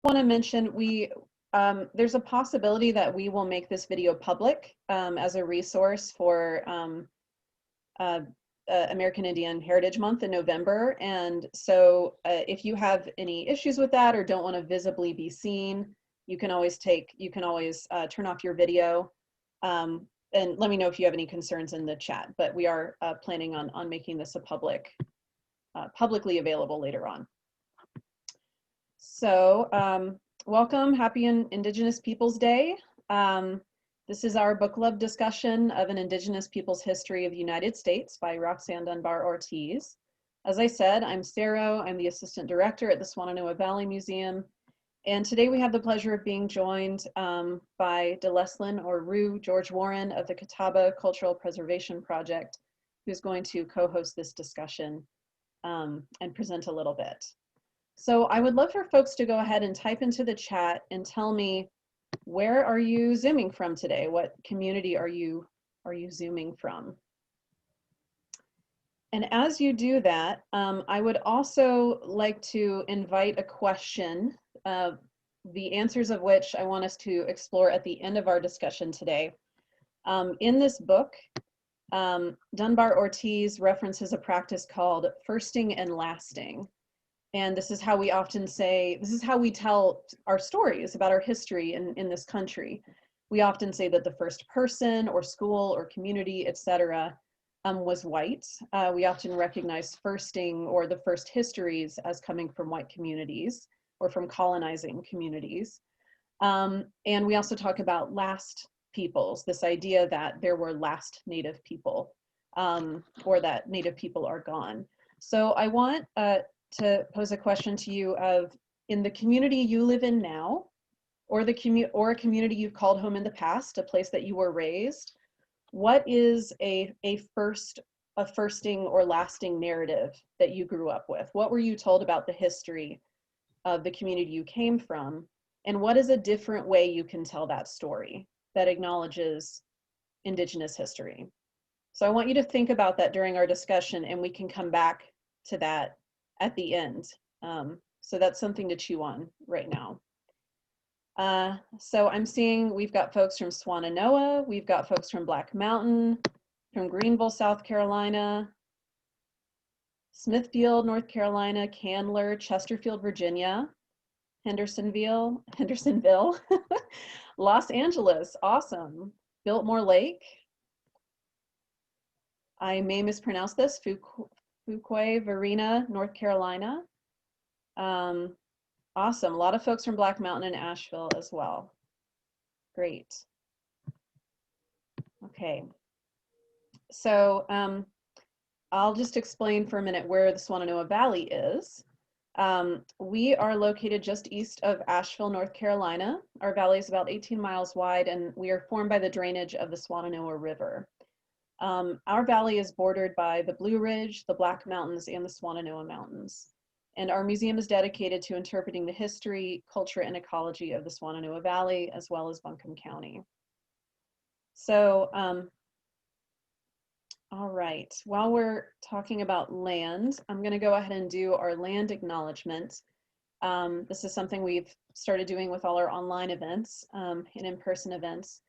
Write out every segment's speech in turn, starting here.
Want to mention there's a possibility that we will make this video public as a resource for uh, American Indian Heritage Month in November. And so if you have any issues with that or don't want to visibly be seen, you can always turn off your video and let me know if you have any concerns in the chat. But we are planning on making this a publicly available later on. So welcome, happy Indigenous Peoples Day. This is our book club discussion of an Indigenous Peoples History of the United States by Roxanne Dunbar Ortiz. As I said, I'm Sarah, I'm the Assistant Director at the Swannanoa Valley Museum. And today we have the pleasure of being joined by Deleslin or Rue George Warren of the Catawba Cultural Preservation Project, who's going to co-host this discussion and present a little bit. So I would love for folks to go ahead and type into the chat and tell me, where are you Zooming from today? What community are you Zooming from? And as you do that, I would also like to invite a question, the answers of which I want us to explore at the end of our discussion today. In this book, Dunbar Ortiz references a practice called firsting and lasting. And this is how we often say, this is how we tell our stories about our history in this country. We often say that the first person or school or community, etc., was white. We often recognize firsting or the first histories as coming from white communities or from colonizing communities. And we also talk about last peoples, this idea that there were last Native people or that Native people are gone. So I want to pose a question to you of, in the community you live in now, or a community you've called home in the past, a place that you were raised, what is a firsting or lasting narrative that you grew up with? What were you told about the history of the community you came from? And what is a different way you can tell that story that acknowledges Indigenous history? So I want you to think about that during our discussion, and we can come back to that at the end. So that's something to chew on right now. So I'm seeing we've got folks from Swannanoa, we've got folks from Black Mountain, from Greenville, South Carolina, Smithfield, North Carolina, Candler, Chesterfield, Virginia, Hendersonville, Los Angeles, awesome. Biltmore Lake, I may mispronounce this, Fuquay, Varina, North Carolina. Awesome, a lot of folks from Black Mountain and Asheville as well. Great. Okay, so I'll just explain for a minute where the Swannanoa Valley is. We are located just east of Asheville, North Carolina. Our valley is about 18 miles wide, and we are formed by the drainage of the Swannanoa River. Our valley is bordered by the Blue Ridge, the Black Mountains, and the Swannanoa Mountains. And our museum is dedicated to interpreting the history, culture, and ecology of the Swannanoa Valley, as well as Buncombe County. So, all right, while we're talking about land, I'm gonna go ahead and do our land acknowledgement. This is something we've started doing with all our online events and in-person events.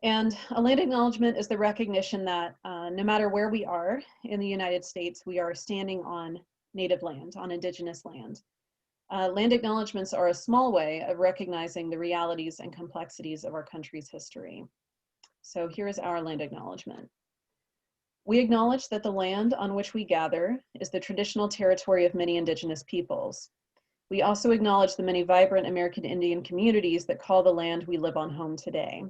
And a land acknowledgement is the recognition that no matter where we are in the United States, we are standing on Native land, on Indigenous land. Land acknowledgements are a small way of recognizing the realities and complexities of our country's history. So here is our land acknowledgement. We acknowledge that the land on which we gather is the traditional territory of many Indigenous peoples. We also acknowledge the many vibrant American Indian communities that call the land we live on home today.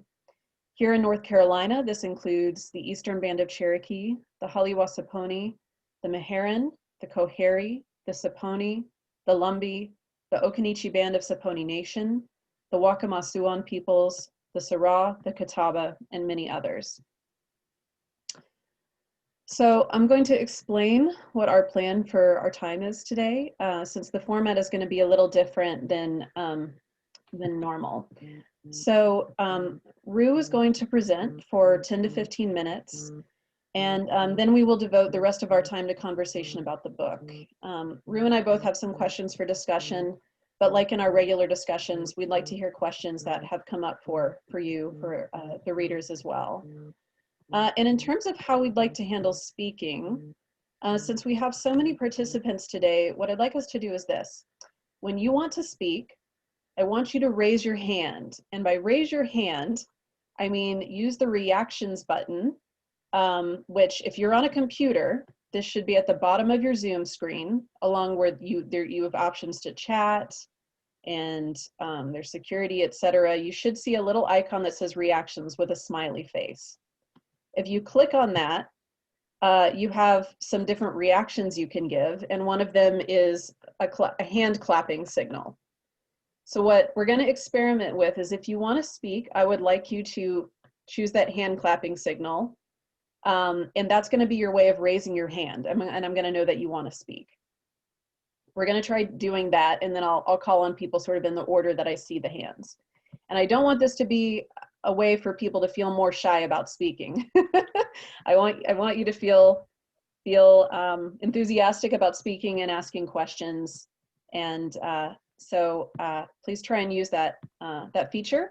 Here in North Carolina, this includes the Eastern Band of Cherokee, the Holly-Wassaponi, the Meherrin, the Coharie, the Saponi, the Lumbee, the Occaneechi Band of Saponi Nation, the Waccamaw-Siouan peoples, the Sirah, the Catawba, and many others. So I'm going to explain what our plan for our time is today, since the format is going to be a little different than normal. So Rue is going to present for 10 to 15 minutes, and then we will devote the rest of our time to conversation about the book. Rue and I both have some questions for discussion But like in our regular discussions, we'd like to hear questions that have come up for you, for the readers as well. And in terms of how we'd like to handle speaking, since we have so many participants today, what I'd like us to do is this. When you want to speak, I want you to raise your hand. And by raise your hand, I mean use the reactions button, which if you're on a computer, this should be at the bottom of your Zoom screen, along where you have options to chat and there's security, etc. You should see a little icon that says reactions with a smiley face. If you click on that, you have some different reactions you can give, and one of them is a hand clapping signal. So what we're going to experiment with is, if you want to speak, I would like you to choose that hand clapping signal, and that's going to be your way of raising your hand, and I'm going to know that you want to speak. We're going to try doing that, and then I'll call on people sort of in the order that I see the hands. And I don't want this to be a way for people to feel more shy about speaking. I want you to feel enthusiastic about speaking and asking questions. And so please try and use that feature.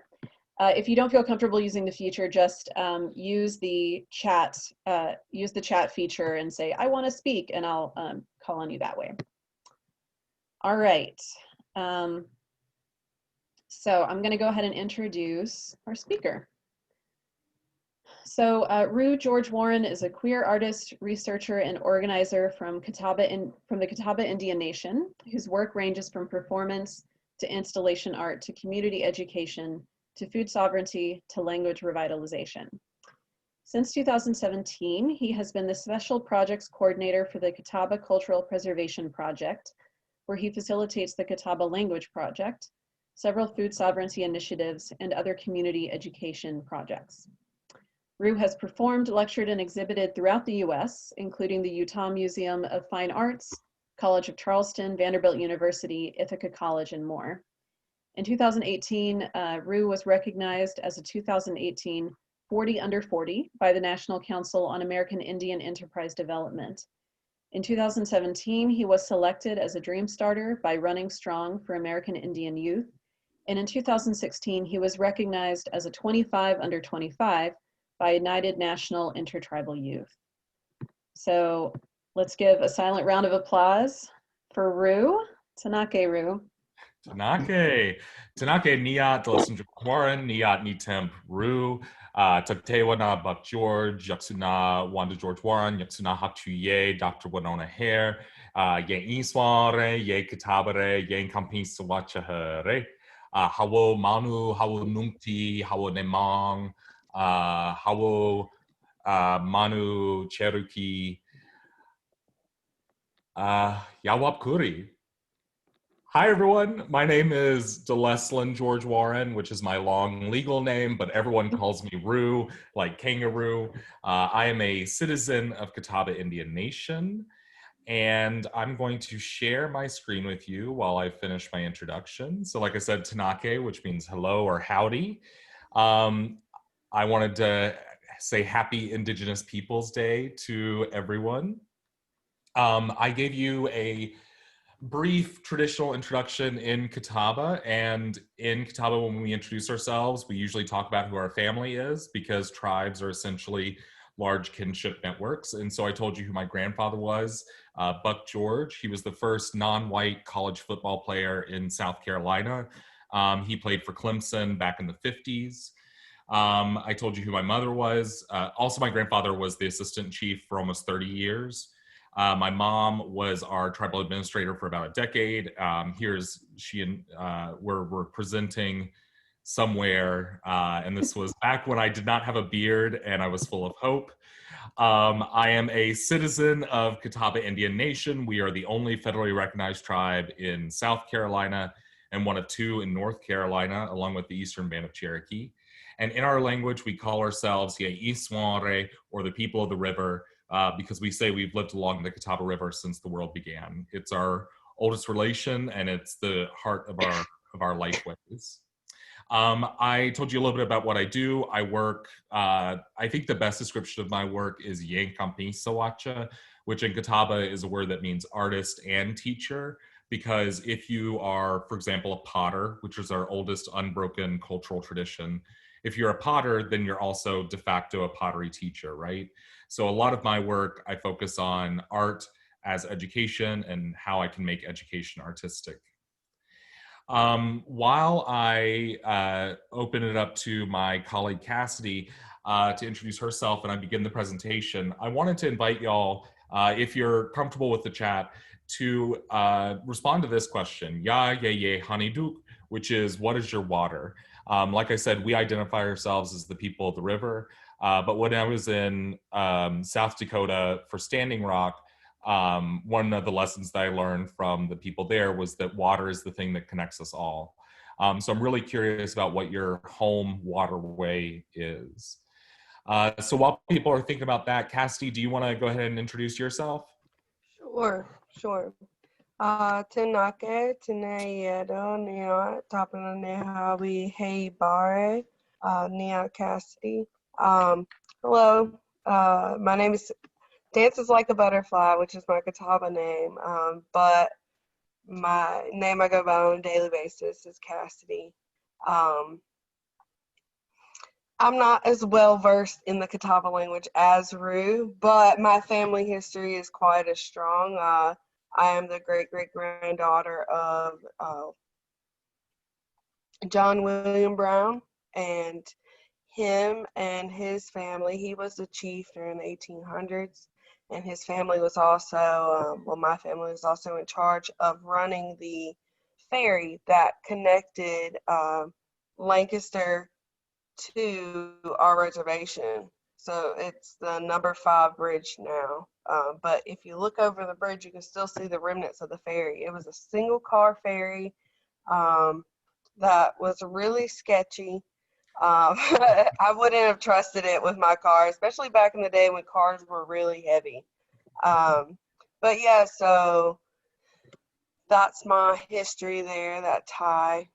If you don't feel comfortable using the feature, just use the chat feature and say, I want to speak, and I'll call on you that way. All right. So I'm going to go ahead and introduce our speaker. So Rue George Warren is a queer artist, researcher, and organizer from the Catawba Indian Nation, whose work ranges from performance to installation art to community education to food sovereignty to language revitalization. Since 2017, he has been the Special Projects Coordinator for the Catawba Cultural Preservation Project, where he facilitates the Catawba Language Project, several food sovereignty initiatives, and other community education projects. Rue has performed, lectured, and exhibited throughout the US, including the Utah Museum of Fine Arts, College of Charleston, Vanderbilt University, Ithaca College, and more. In 2018, Rue was recognized as a 2018 40 Under 40 by the National Council on American Indian Enterprise Development. In 2017, he was selected as a Dream Starter by Running Strong for American Indian Youth. And in 2016, he was recognized as a 25 Under 25 by United National Intertribal Youth. So let's give a silent round of applause for Rue. Tanake, Rue. Tanake niat Delasin Warren, niat nitemp Rue, Tatewa na Buck George, Yaksuna Wanda George Warren, Yaksuna Hatuye, Dr. Winona Hare, Ye Isware, Ye Katabare, Ye Kampi Sawachahare, Hawo Manu, Hawo Numti, Hawo Nemang, Hawo Manu Cherokee, Yawap Kuri. Hi, everyone. My name is Deleslin George Warren, which is my long legal name, but everyone calls me Rue, like kangaroo. I am a citizen of Catawba Indian Nation, and I'm going to share my screen with you while I finish my introduction. So like I said, Tanake, which means hello or howdy. I wanted to say Happy Indigenous Peoples Day to everyone. I gave you a brief traditional introduction in Catawba, and in Catawba, when we introduce ourselves, we usually talk about who our family is, because tribes are essentially large kinship networks. And so I told you who my grandfather was, Buck George. He was the first non-white college football player in South Carolina. He played for Clemson back in the 50s. I told you who my mother was. Also, my grandfather was the assistant chief for almost 30 years. My mom was our tribal administrator for about a decade. Here's she and we're presenting somewhere, and this was back when I did not have a beard and I was full of hope. I am a citizen of Catawba Indian Nation. We are the only federally recognized tribe in South Carolina and one of two in North Carolina, along with the Eastern Band of Cherokee. And in our language, we call ourselves Ye Isware, or the people of the river, because we say we've lived along the Catawba River since the world began. It's our oldest relation, and it's the heart of our life ways. I told you a little bit about what I do. I work, I think the best description of my work is Yankampi Sawacha, which in Catawba is a word that means artist and teacher. because if you are, for example, a potter, which is our oldest unbroken cultural tradition, if you're a potter, then you're also de facto a pottery teacher, right? So a lot of my work, I focus on art as education and how I can make education artistic. While I open it up to my colleague Cassidy to introduce herself and I begin the presentation, I wanted to invite y'all, if you're comfortable with the chat, to respond to this question, Ya Ye Ye Haniduk, which is, what is your water? Like I said, we identify ourselves as the people of the river, but when I was in South Dakota for Standing Rock, one of the lessons that I learned from the people there was that water is the thing that connects us all. So I'm really curious about what your home waterway is. So while people are thinking about that, Cassidy, do you want to go ahead and introduce yourself? Sure. Tenake, Teneyedo, Nia, Tapana Nehawi, Hey Bare, Nia Cassidy. Hello, my name is Dances Like a Butterfly, which is my Catawba name, but my name I go by on a daily basis is Cassidy. I'm not as well versed in the Catawba language as Rue, but my family history is quite as strong. I am the great-great-granddaughter of John William Brown, and him and his family, he was a chief during the 1800s, and his family was also, my family was also in charge of running the ferry that connected Lancaster to our reservation. So it's the number 5 bridge now. But if you look over the bridge, you can still see the remnants of the ferry. It was a single car ferry that was really sketchy. I wouldn't have trusted it with my car, especially back in the day when cars were really heavy. But yeah, so that's my history there, that tie.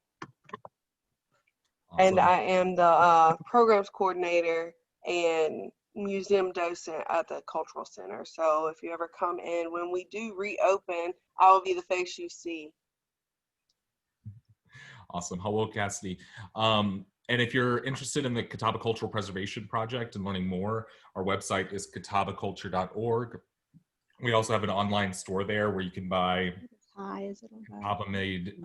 Awesome. And I am the programs coordinator and museum docent at the Cultural Center. So if you ever come in, when we do reopen, I will be the face you see. Awesome. Hello, Cassidy. And if you're interested in the Catawba Cultural Preservation Project and learning more, our website is catawbaculture.org. We also have an online store there where you can buy Catawba-made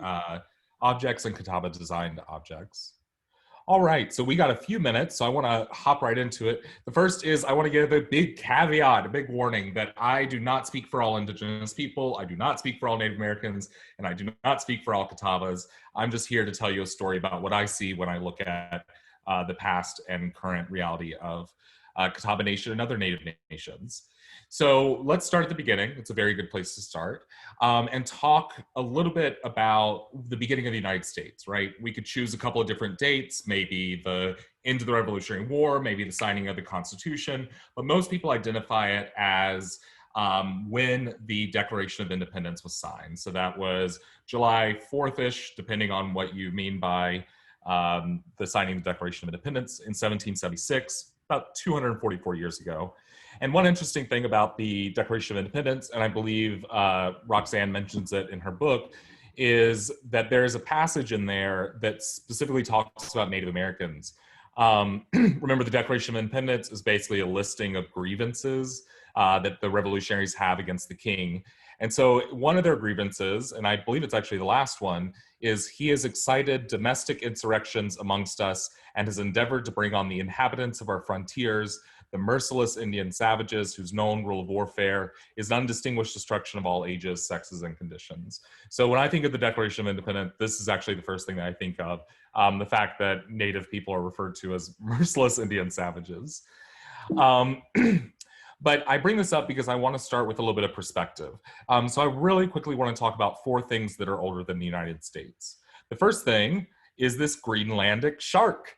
objects and Catawba-designed objects. All right, so we got a few minutes, so I want to hop right into it. The first is I want to give a big caveat, a big warning that I do not speak for all Indigenous people, I do not speak for all Native Americans, and I do not speak for all Catawbas. I'm just here to tell you a story about what I see when I look at the past and current reality of Catawba Nation and other Native nations. So let's start at the beginning. It's a very good place to start, and talk a little bit about the beginning of the United States, right? We could choose a couple of different dates, maybe the end of the Revolutionary War, maybe the signing of the Constitution, but most people identify it as when the Declaration of Independence was signed. So that was July 4th-ish, depending on what you mean by the signing of the Declaration of Independence in 1776, about 244 years ago. And one interesting thing about the Declaration of Independence, and I believe Roxanne mentions it in her book, is that there is a passage in there that specifically talks about Native Americans. Remember, the Declaration of Independence is basically a listing of grievances that the revolutionaries have against the king. And so one of their grievances, and I believe it's actually the last one, is he has excited domestic insurrections amongst us and has endeavored to bring on the inhabitants of our frontiers, the merciless Indian savages whose known rule of warfare is undistinguished destruction of all ages, sexes, and conditions. So when I think of the Declaration of Independence, this is actually the first thing that I think of, the fact that Native people are referred to as merciless Indian savages. But I bring this up because I want to start with a little bit of perspective. So I really quickly want to talk about 4 things that are older than the United States. The first thing is this Greenlandic shark,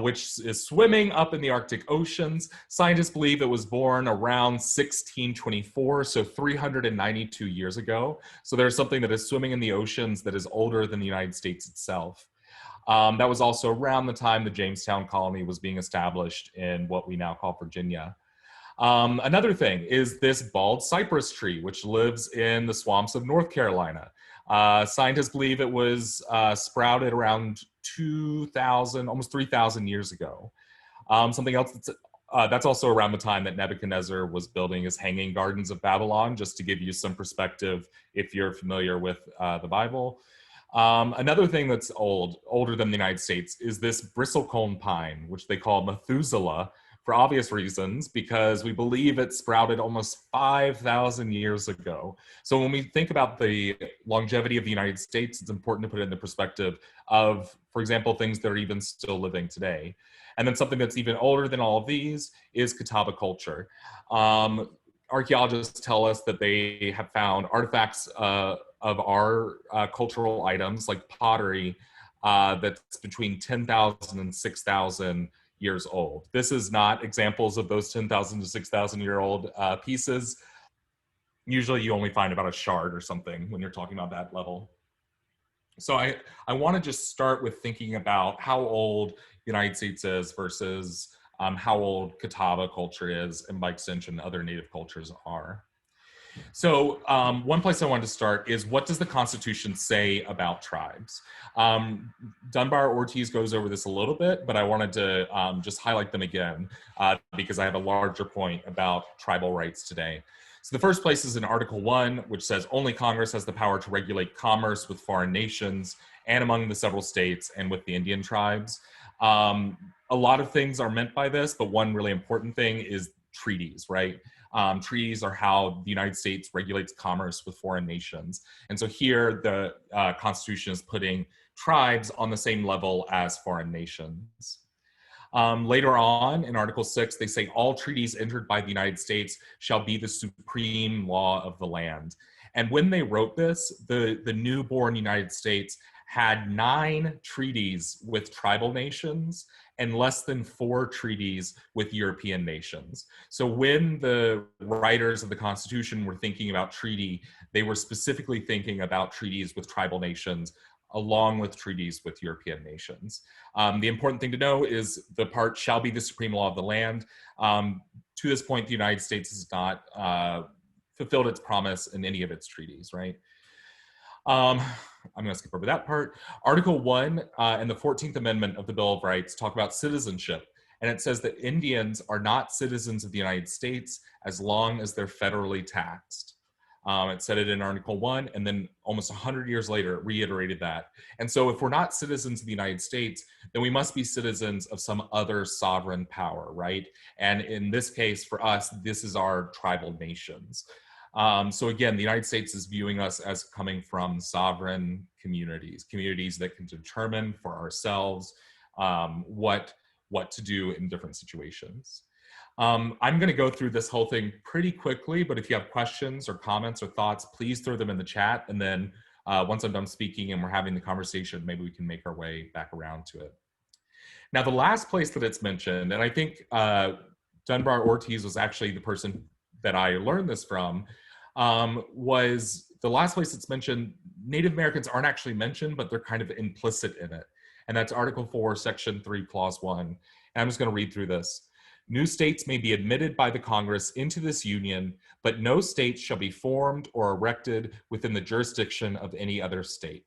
which is swimming up in the Arctic oceans. Scientists believe it was born around 1624, so 392 years ago. So there's something that is swimming in the oceans that is older than the United States itself. That was also around the time the Jamestown colony was being established in what we now call Virginia. Another thing is this bald cypress tree, which lives in the swamps of North Carolina. Scientists believe it was sprouted around 2,000, almost 3,000 years ago. Something else that's also around the time that Nebuchadnezzar was building his Hanging Gardens of Babylon, just to give you some perspective if you're familiar with the Bible. Another thing that's older than the United States, is this bristlecone pine, which they call Methuselah, for obvious reasons, because we believe it sprouted almost 5,000 years ago. So when we think about the longevity of the United States, it's important to put it in the perspective of, for example, things that are even still living today. And then something that's even older than all of these is Catawba culture. Archaeologists tell us that they have found artifacts of our cultural items, like pottery, that's between 10,000 and 6,000 years old. This is not examples of those 10,000 to 6,000 year old pieces. Usually you only find about a shard or something when you're talking about that level. So I want to just start with thinking about how old the United States is versus how old Catawba culture is, and by extension, other native cultures are. So one place I wanted to start is, what does the Constitution say about tribes? Dunbar Ortiz goes over this a little bit, but I wanted to just highlight them again because I have a larger point about tribal rights today. So the first place is in Article 1, which says only Congress has the power to regulate commerce with foreign nations and among the several states and with the Indian tribes. A lot of things are meant by this, but one really important thing is treaties, right? Treaties are how the United States regulates commerce with foreign nations. And so here the Constitution is putting tribes on the same level as foreign nations. Later on in Article 6, they say all treaties entered by the United States shall be the supreme law of the land. And when they wrote this, the newborn United States had 9 treaties with tribal nations and less than 4 treaties with European nations. So when the writers of the Constitution were thinking about treaty, they were specifically thinking about treaties with tribal nations along with treaties with European nations. The important thing to know is the part shall be the supreme law of the land. To this point, the United States has not fulfilled its promise in any of its treaties, right? I'm going to skip over that part. Article 1 and the 14th Amendment of the Bill of Rights talk about citizenship. And it says that Indians are not citizens of the United States as long as they're federally taxed. It said it in Article 1, and then almost 100 years later, it reiterated that. And so if we're not citizens of the United States, then we must be citizens of some other sovereign power, right? And in this case, for us, this is our tribal nations. So again, the United States is viewing us as coming from sovereign communities, communities that can determine for ourselves what to do in different situations. I'm going to go through this whole thing pretty quickly, but if you have questions or comments or thoughts, please throw them in the chat. And then once I'm done speaking and we're having the conversation, maybe we can make our way back around to it. Now, the last place that it's mentioned, and I think Dunbar Ortiz was actually the person that I learned this from, was the last place it's mentioned. Native Americans aren't actually mentioned, but they're kind of implicit in it. And that's Article 4, Section 3, Clause 1. And I'm just going to read through this. New states may be admitted by the Congress into this union, but no state shall be formed or erected within the jurisdiction of any other state.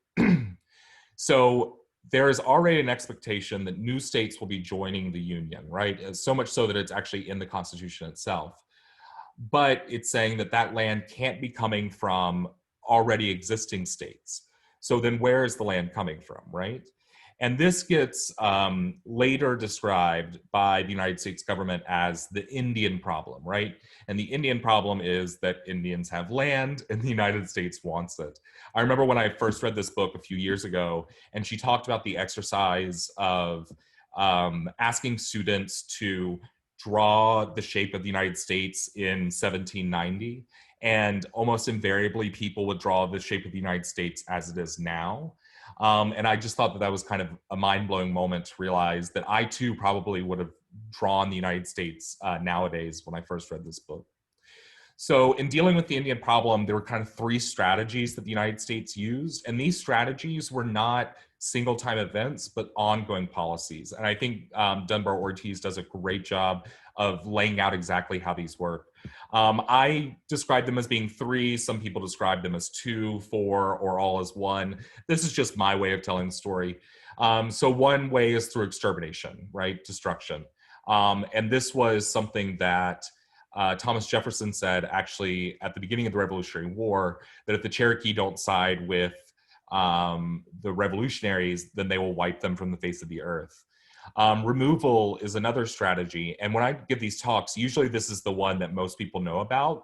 So there is already an expectation that new states will be joining the union, right? So much so that it's actually in the Constitution itself. But it's saying that that land can't be coming from already existing states. So then where is the land coming from, right? And this gets later described by the United States government as the Indian problem, right? And the Indian problem is that Indians have land and the United States wants it. I remember when I first read this book a few years ago, and she talked about the exercise of asking students to draw the shape of the United States in 1790. And almost invariably, people would draw the shape of the United States as it is now. And I just thought that that was kind of a mind-blowing moment to realize that I too probably would have drawn the United States nowadays when I first read this book. So in dealing with the Indian problem, there were kind of 3 strategies that the United States used. And these strategies were not single-time events, but ongoing policies. And I think Dunbar-Ortiz does a great job of laying out exactly how these work. I describe them as being 3. Some people describe them as 2, 4, or all as 1. This is just my way of telling the story. So one way is through extermination, right? Destruction. And this was something that Thomas Jefferson said actually at the beginning of the Revolutionary War, that if the Cherokee don't side with the revolutionaries, then they will wipe them from the face of the earth. Removal is another strategy. And when I give these talks, usually this is the one that most people know about.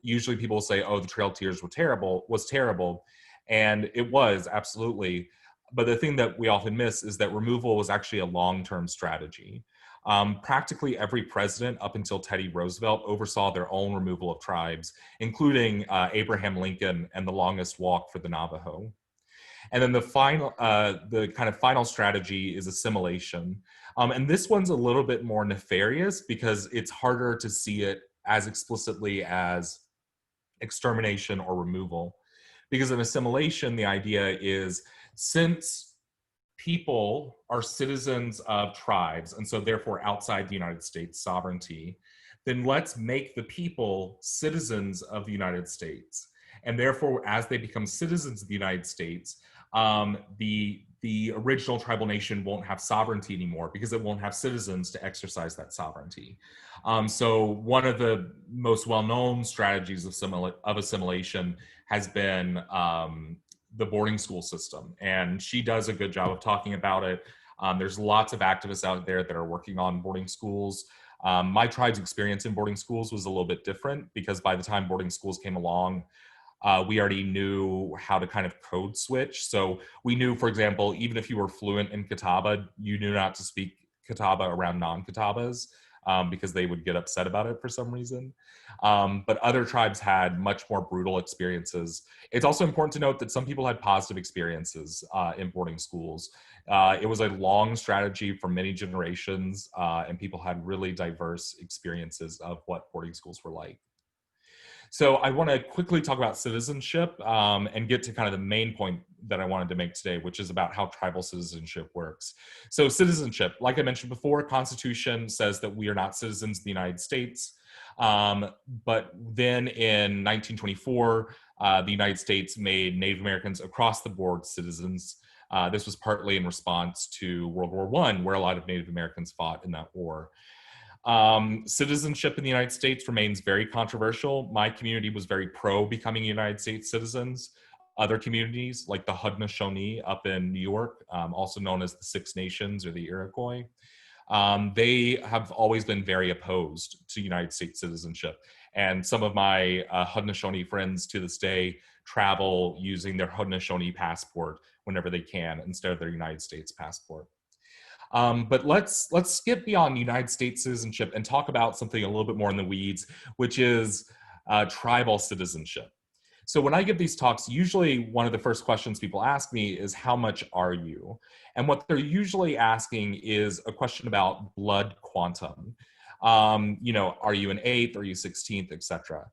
Usually people will say, oh, the Trail of Tears was terrible. And it was, absolutely. But the thing that we often miss is that removal was actually a long-term strategy. Practically every president up until Teddy Roosevelt oversaw their own removal of tribes, including Abraham Lincoln and the longest walk for the Navajo. And then the kind of final strategy is assimilation. And this one's a little bit more nefarious because it's harder to see it as explicitly as extermination or removal. Because in assimilation, the idea is since people are citizens of tribes, and so therefore outside the United States sovereignty, then let's make the people citizens of the United States. And therefore, as they become citizens of the United States, the original tribal nation won't have sovereignty anymore because it won't have citizens to exercise that sovereignty. So one of the most well-known strategies of assimilation has been the boarding school system. And she does a good job of talking about it. There's lots of activists out there that are working on boarding schools. My tribe's experience in boarding schools was a little bit different because by the time boarding schools came along, we already knew how to kind of code switch. So we knew, for example, even if you were fluent in Catawba, you knew not to speak Catawba around non-Catawbas because they would get upset about it for some reason. But other tribes had much more brutal experiences. It's also important to note that some people had positive experiences in boarding schools. It was a long strategy for many generations, and people had really diverse experiences of what boarding schools were like. So I want to quickly talk about citizenship and get to kind of the main point that I wanted to make today, which is about how tribal citizenship works. So citizenship, like I mentioned before, Constitution says that we are not citizens of the United States. But then in 1924, the United States made Native Americans across the board citizens. This was partly in response to World War I, where a lot of Native Americans fought in that war. Citizenship in the United States remains very controversial. My community was very pro becoming United States citizens. Other communities like the Haudenosaunee up in New York, also known as the Six Nations or the Iroquois, they have always been very opposed to United States citizenship. And some of my Haudenosaunee friends to this day travel using their Haudenosaunee passport whenever they can instead of their United States passport. But let's skip beyond United States citizenship and talk about something a little bit more in the weeds, which is tribal citizenship. So when I give these talks, usually one of the first questions people ask me is, how much are you? And what they're usually asking is a question about blood quantum. You know, are you an 8th, are you 16th, etc.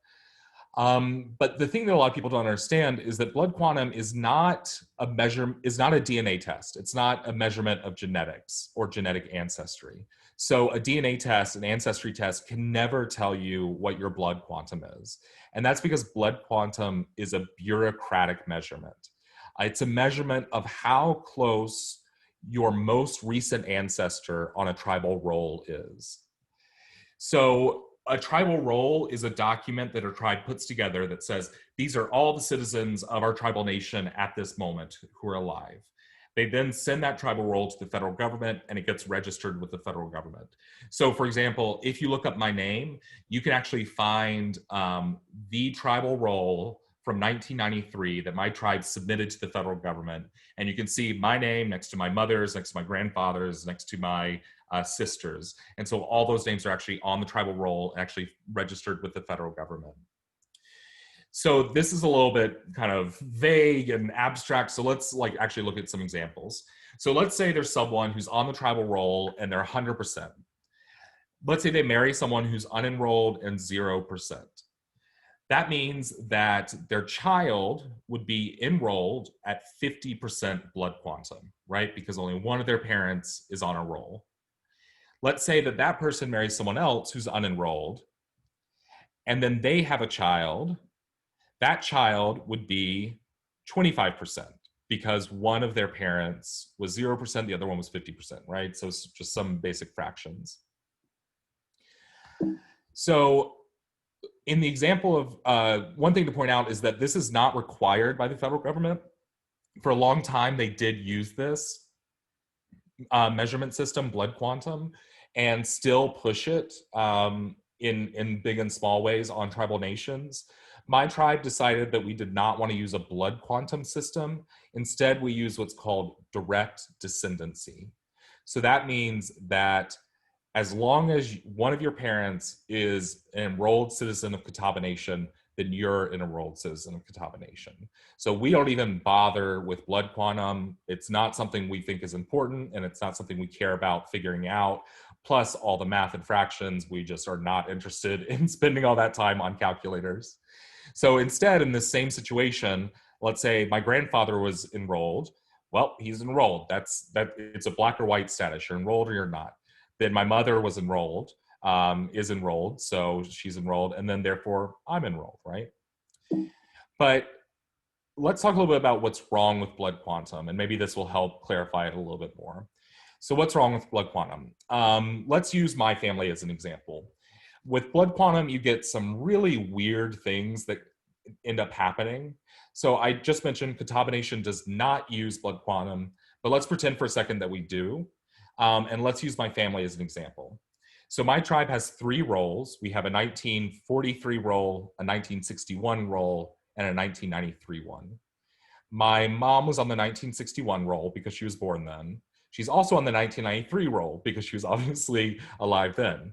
But the thing that a lot of people don't understand is that blood quantum is not a DNA test. It's not a measurement of genetics or genetic ancestry. So a DNA test, an ancestry test, can never tell you what your blood quantum is. And that's because blood quantum is a bureaucratic measurement. It's a measurement of how close your most recent ancestor on a tribal roll is. So a tribal roll is a document that a tribe puts together that says, these are all the citizens of our tribal nation at this moment who are alive. They then send that tribal roll to the federal government and it gets registered with the federal government. So for example, if you look up my name, you can actually find the tribal roll from 1993 that my tribe submitted to the federal government. And you can see my name next to my mother's, next to my grandfather's, next to my sisters. And so all those names are actually on the tribal roll, actually registered with the federal government. So this is a little bit kind of vague and abstract. So let's actually look at some examples. So let's say there's someone who's on the tribal roll and they're 100%. Let's say they marry someone who's unenrolled and 0%. That means that their child would be enrolled at 50% blood quantum, right? Because only one of their parents is on a roll. Let's say that that person marries someone else who's unenrolled, and then they have a child. That child would be 25% because one of their parents was 0%, the other one was 50%, right? So it's just some basic fractions. So in the example of, one thing to point out is that this is not required by the federal government. For a long time, they did use this measurement system, blood quantum, and still push it in big and small ways on tribal nations. My tribe decided that we did not want to use a blood quantum system. Instead, we use what's called direct descendancy. So that means that as long as one of your parents is an enrolled citizen of Catawba Nation, then you're an enrolled citizen of Catawba Nation. So we don't even bother with blood quantum. It's not something we think is important, and it's not something we care about figuring out. Plus all the math and fractions, we just are not interested in spending all that time on calculators. So instead, in this same situation, let's say my grandfather was enrolled. Well, he's enrolled. It's a black or white status. You're enrolled or you're not. Then my mother was enrolled, is enrolled, so she's enrolled, and then therefore I'm enrolled, right? But let's talk a little bit about what's wrong with blood quantum, and maybe this will help clarify it a little bit more. So what's wrong with blood quantum? Let's use my family as an example. With blood quantum, you get some really weird things that end up happening. So I just mentioned Catawba Nation does not use blood quantum, but let's pretend for a second that we do. And let's use my family as an example. So my tribe has 3 rolls. We have a 1943 roll, a 1961 roll, and a 1993 one. My mom was on the 1961 roll because she was born then. She's also on the 1993 roll because she was obviously alive then.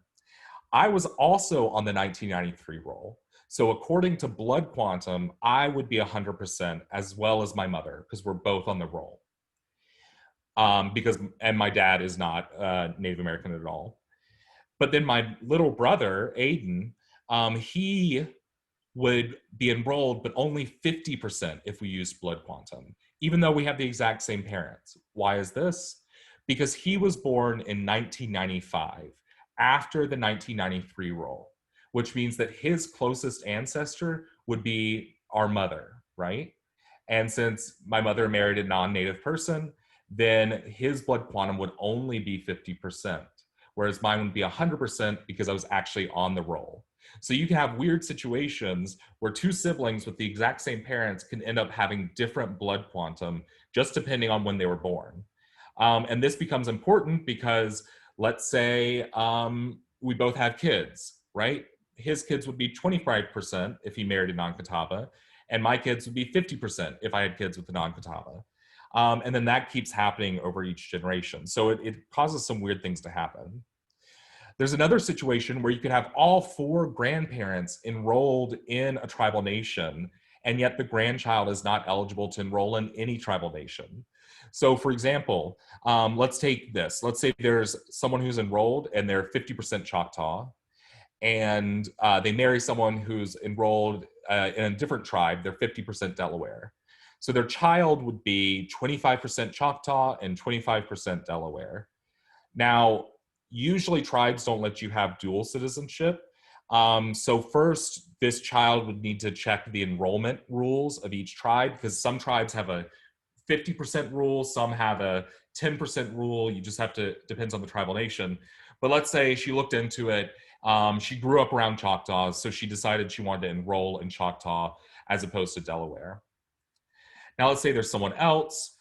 I was also on the 1993 roll. So according to blood quantum, I would be 100% as well as my mother because we're both on the roll. And my dad is not Native American at all. But then my little brother, Aiden, he would be enrolled, but only 50% if we use blood quantum, even though we have the exact same parents. Why is this? Because he was born in 1995, after the 1993 roll, which means that his closest ancestor would be our mother, right? And since my mother married a non-Native person, then his blood quantum would only be 50%, whereas mine would be 100% because I was actually on the roll. So you can have weird situations where 2 siblings with the exact same parents can end up having different blood quantum just depending on when they were born. And this becomes important because let's say we both have kids, right? His kids would be 25% if he married a non-Catawba, and my kids would be 50% if I had kids with a non-Catawba. And then that keeps happening over each generation. So it causes some weird things to happen. There's another situation where you could have all 4 grandparents enrolled in a tribal nation, and yet the grandchild is not eligible to enroll in any tribal nation. So for example, let's take this. Let's say there's someone who's enrolled and they're 50% Choctaw, and they marry someone who's enrolled in a different tribe, they're 50% Delaware. So their child would be 25% Choctaw and 25% Delaware. Now, usually tribes don't let you have dual citizenship. So first, this child would need to check the enrollment rules of each tribe, because some tribes have a 50% rule, some have a 10% rule. You just have to, depends on the tribal nation. But let's say she looked into it. She grew up around Choctaws, so she decided she wanted to enroll in Choctaw as opposed to Delaware. Now let's say there's someone else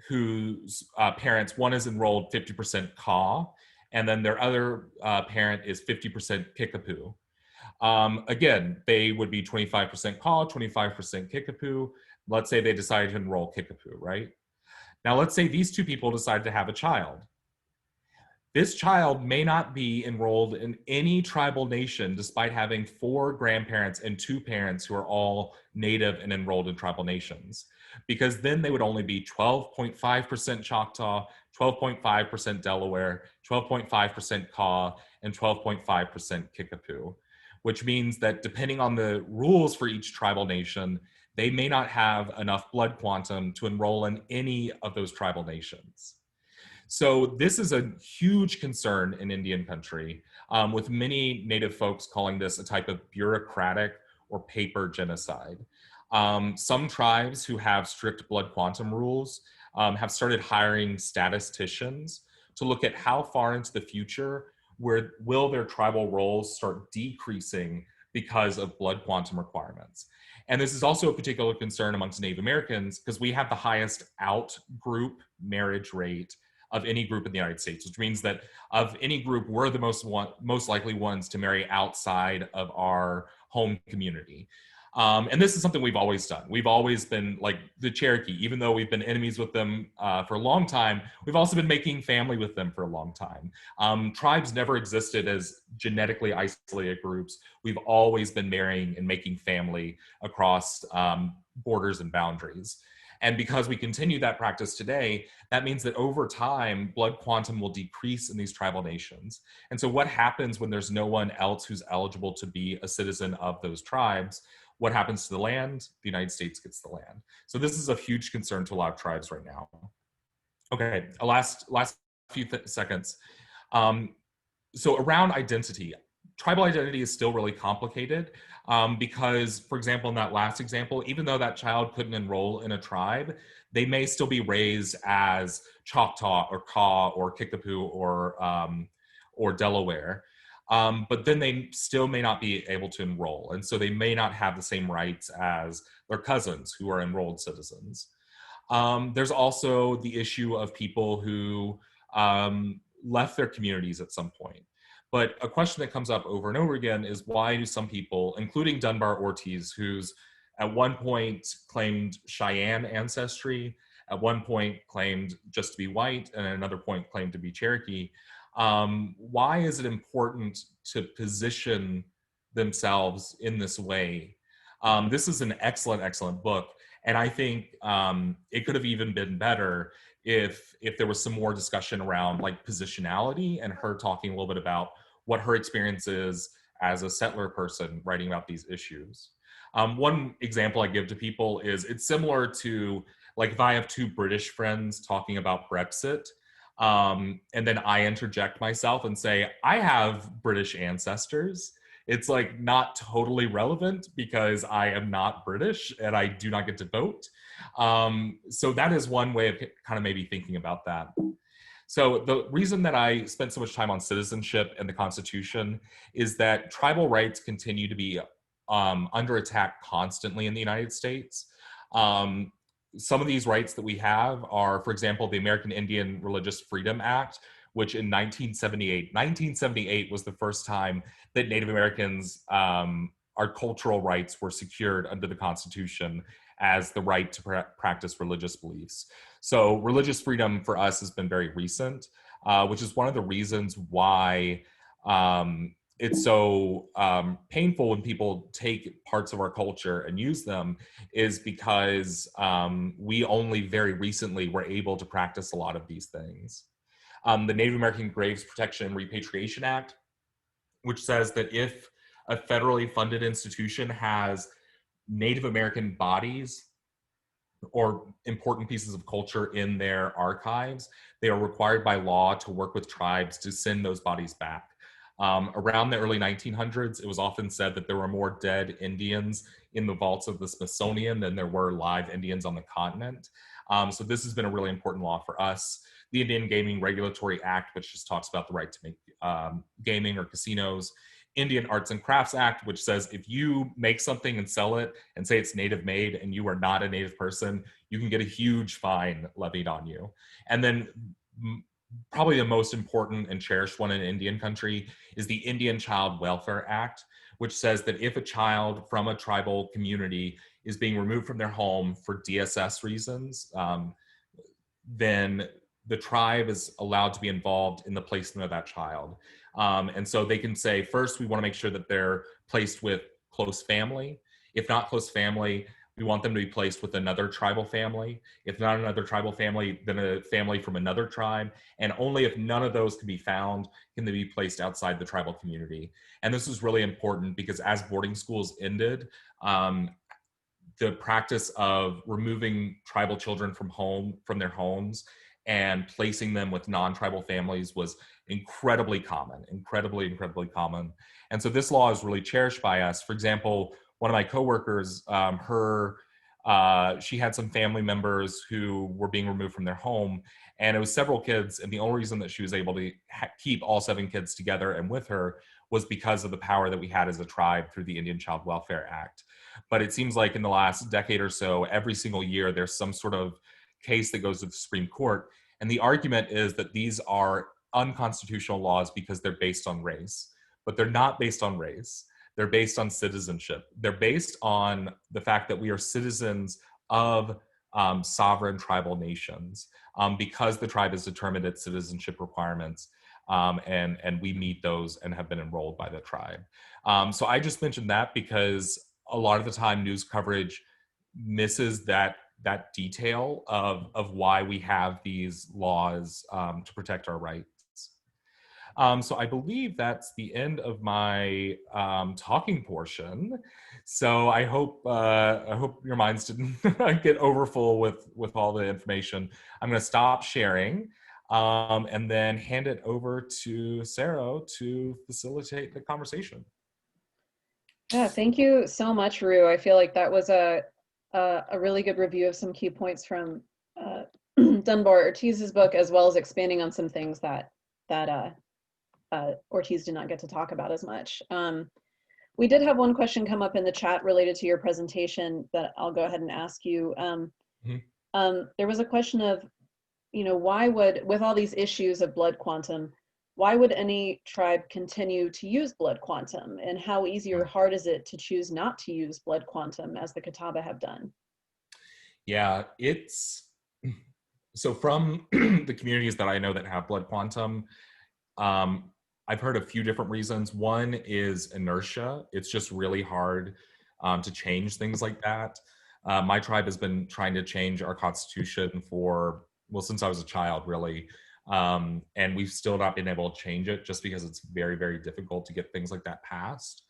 whose parents, one is enrolled 50% Kaw, and then their other parent is 50% Kickapoo. Again, they would be 25% Kaw, 25% Kickapoo. Let's say they decided to enroll Kickapoo, right? Now let's say these 2 people decide to have a child. This child may not be enrolled in any tribal nation despite having 4 grandparents and 2 parents who are all Native and enrolled in tribal nations, because then they would only be 12.5% Choctaw, 12.5% Delaware, 12.5% Kaw, and 12.5% Kickapoo, which means that depending on the rules for each tribal nation, they may not have enough blood quantum to enroll in any of those tribal nations. So this is a huge concern in Indian country, with many Native folks calling this a type of bureaucratic or paper genocide. Some tribes who have strict blood quantum rules have started hiring statisticians to look at how far into the future will their tribal roles start decreasing because of blood quantum requirements. And this is also a particular concern amongst Native Americans because we have the highest out-group marriage rate of any group in the United States, which means that of any group, we're the most likely ones to marry outside of our home community. And this is something we've always done. We've always been like the Cherokee, even though we've been enemies with them for a long time, we've also been making family with them for a long time. Tribes never existed as genetically isolated groups. We've always been marrying and making family across borders and boundaries. And because we continue that practice today, that means that over time, blood quantum will decrease in these tribal nations. And so what happens when there's no one else who's eligible to be a citizen of those tribes? What happens to the land? The United States gets the land. So this is a huge concern to a lot of tribes right now. Okay, last few seconds. So around identity, tribal identity is still really complicated because, for example, in that last example, even though that child couldn't enroll in a tribe, they may still be raised as Choctaw or Kaw or Kickapoo or Delaware. But then they still may not be able to enroll. And so they may not have the same rights as their cousins who are enrolled citizens. There's also the issue of people who left their communities at some point. But a question that comes up over and over again is why do some people, including Dunbar Ortiz, who's at one point claimed Cheyenne ancestry, at one point claimed just to be white, and at another point claimed to be Cherokee, why is it important to position themselves in this way? This is an excellent, excellent book. And I think it could have even been better if there was some more discussion around like positionality and her talking a little bit about what her experience is as a settler person writing about these issues. One example I give to people is it's similar to like if I have two British friends talking about Brexit, and then I interject myself and say, I have British ancestors. It's like not totally relevant because I am not British and I do not get to vote. So that is one way of kind of maybe thinking about that. So the reason that I spent so much time on citizenship and the Constitution is that tribal rights continue to be under attack constantly in the United States. Some of these rights that we have are, for example, the American Indian Religious Freedom Act, which in 1978 was the first time that Native Americans, our cultural rights were secured under the Constitution as the right to practice religious beliefs. So religious freedom for us has been very recent, which is one of the reasons why it's so painful when people take parts of our culture and use them is because we only very recently were able to practice a lot of these things. The Native American Graves Protection and Repatriation Act, which says that if a federally funded institution has Native American bodies or important pieces of culture in their archives, they are required by law to work with tribes to send those bodies back. Around the early 1900s, it was often said that there were more dead Indians in the vaults of the Smithsonian than there were live Indians on the continent. So this has been a really important law for us. The Indian Gaming Regulatory Act, which just talks about the right to make gaming or casinos. Indian Arts and Crafts Act, which says if you make something and sell it and say it's native made and you are not a native person, you can get a huge fine levied on you. And then probably the most important and cherished one in Indian country is the Indian Child Welfare Act, which says that if a child from a tribal community is being removed from their home for DSS reasons, then the tribe is allowed to be involved in the placement of that child. And so they can say, first, we want to make sure that they're placed with close family. If not close family, We want them to be placed with another tribal family. If not another tribal family, then a family from another tribe. And only if none of those can be found can they be placed outside the tribal community. And this is really important because as boarding schools ended, the practice of removing tribal children from their homes and placing them with non-tribal families was incredibly common. Incredibly common. And so this law is really cherished by us. For example, one of my coworkers, she had some family members who were being removed from their home, and it was several kids. And the only reason that she was able to keep all 7 kids together and with her was because of the power that we had as a tribe through the Indian Child Welfare Act. But it seems like in the last decade or so, every single year, there's some sort of case that goes to the Supreme Court. And the argument is that these are unconstitutional laws because they're based on race. But they're not based on race. They're based on citizenship. They're based on the fact that we are citizens of sovereign tribal nations because the tribe has determined its citizenship requirements, and we meet those and have been enrolled by the tribe. So I just mentioned that because a lot of the time news coverage misses that detail of why we have these laws to protect our rights. So I believe that's the end of my talking portion. So I hope your minds didn't get overfull with all the information. I'm going to stop sharing and then hand it over to Sarah to facilitate the conversation. Yeah, thank you so much, Rue. I feel like that was a really good review of some key points from Dunbar Ortiz's book, as well as expanding on some things that Ortiz did not get to talk about as much. We did have one question come up in the chat related to your presentation that I'll go ahead and ask you. There was a question of, why would, with all these issues of blood quantum, why would any tribe continue to use blood quantum? And how easy or hard is it to choose not to use blood quantum as the Catawba have done? Yeah, so from the communities that I know that have blood quantum, I've heard a few different reasons. One is inertia. It's just really hard to change things like that. My tribe has been trying to change our constitution since I was a child, really. And we've still not been able to change it just because it's very, very difficult to get things like that passed.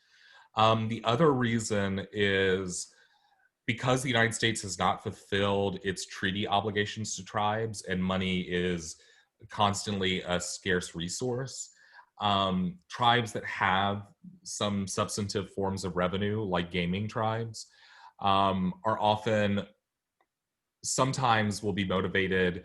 The other reason is because the United States has not fulfilled its treaty obligations to tribes and money is constantly a scarce resource. Tribes that have some substantive forms of revenue, like gaming tribes, are sometimes will be motivated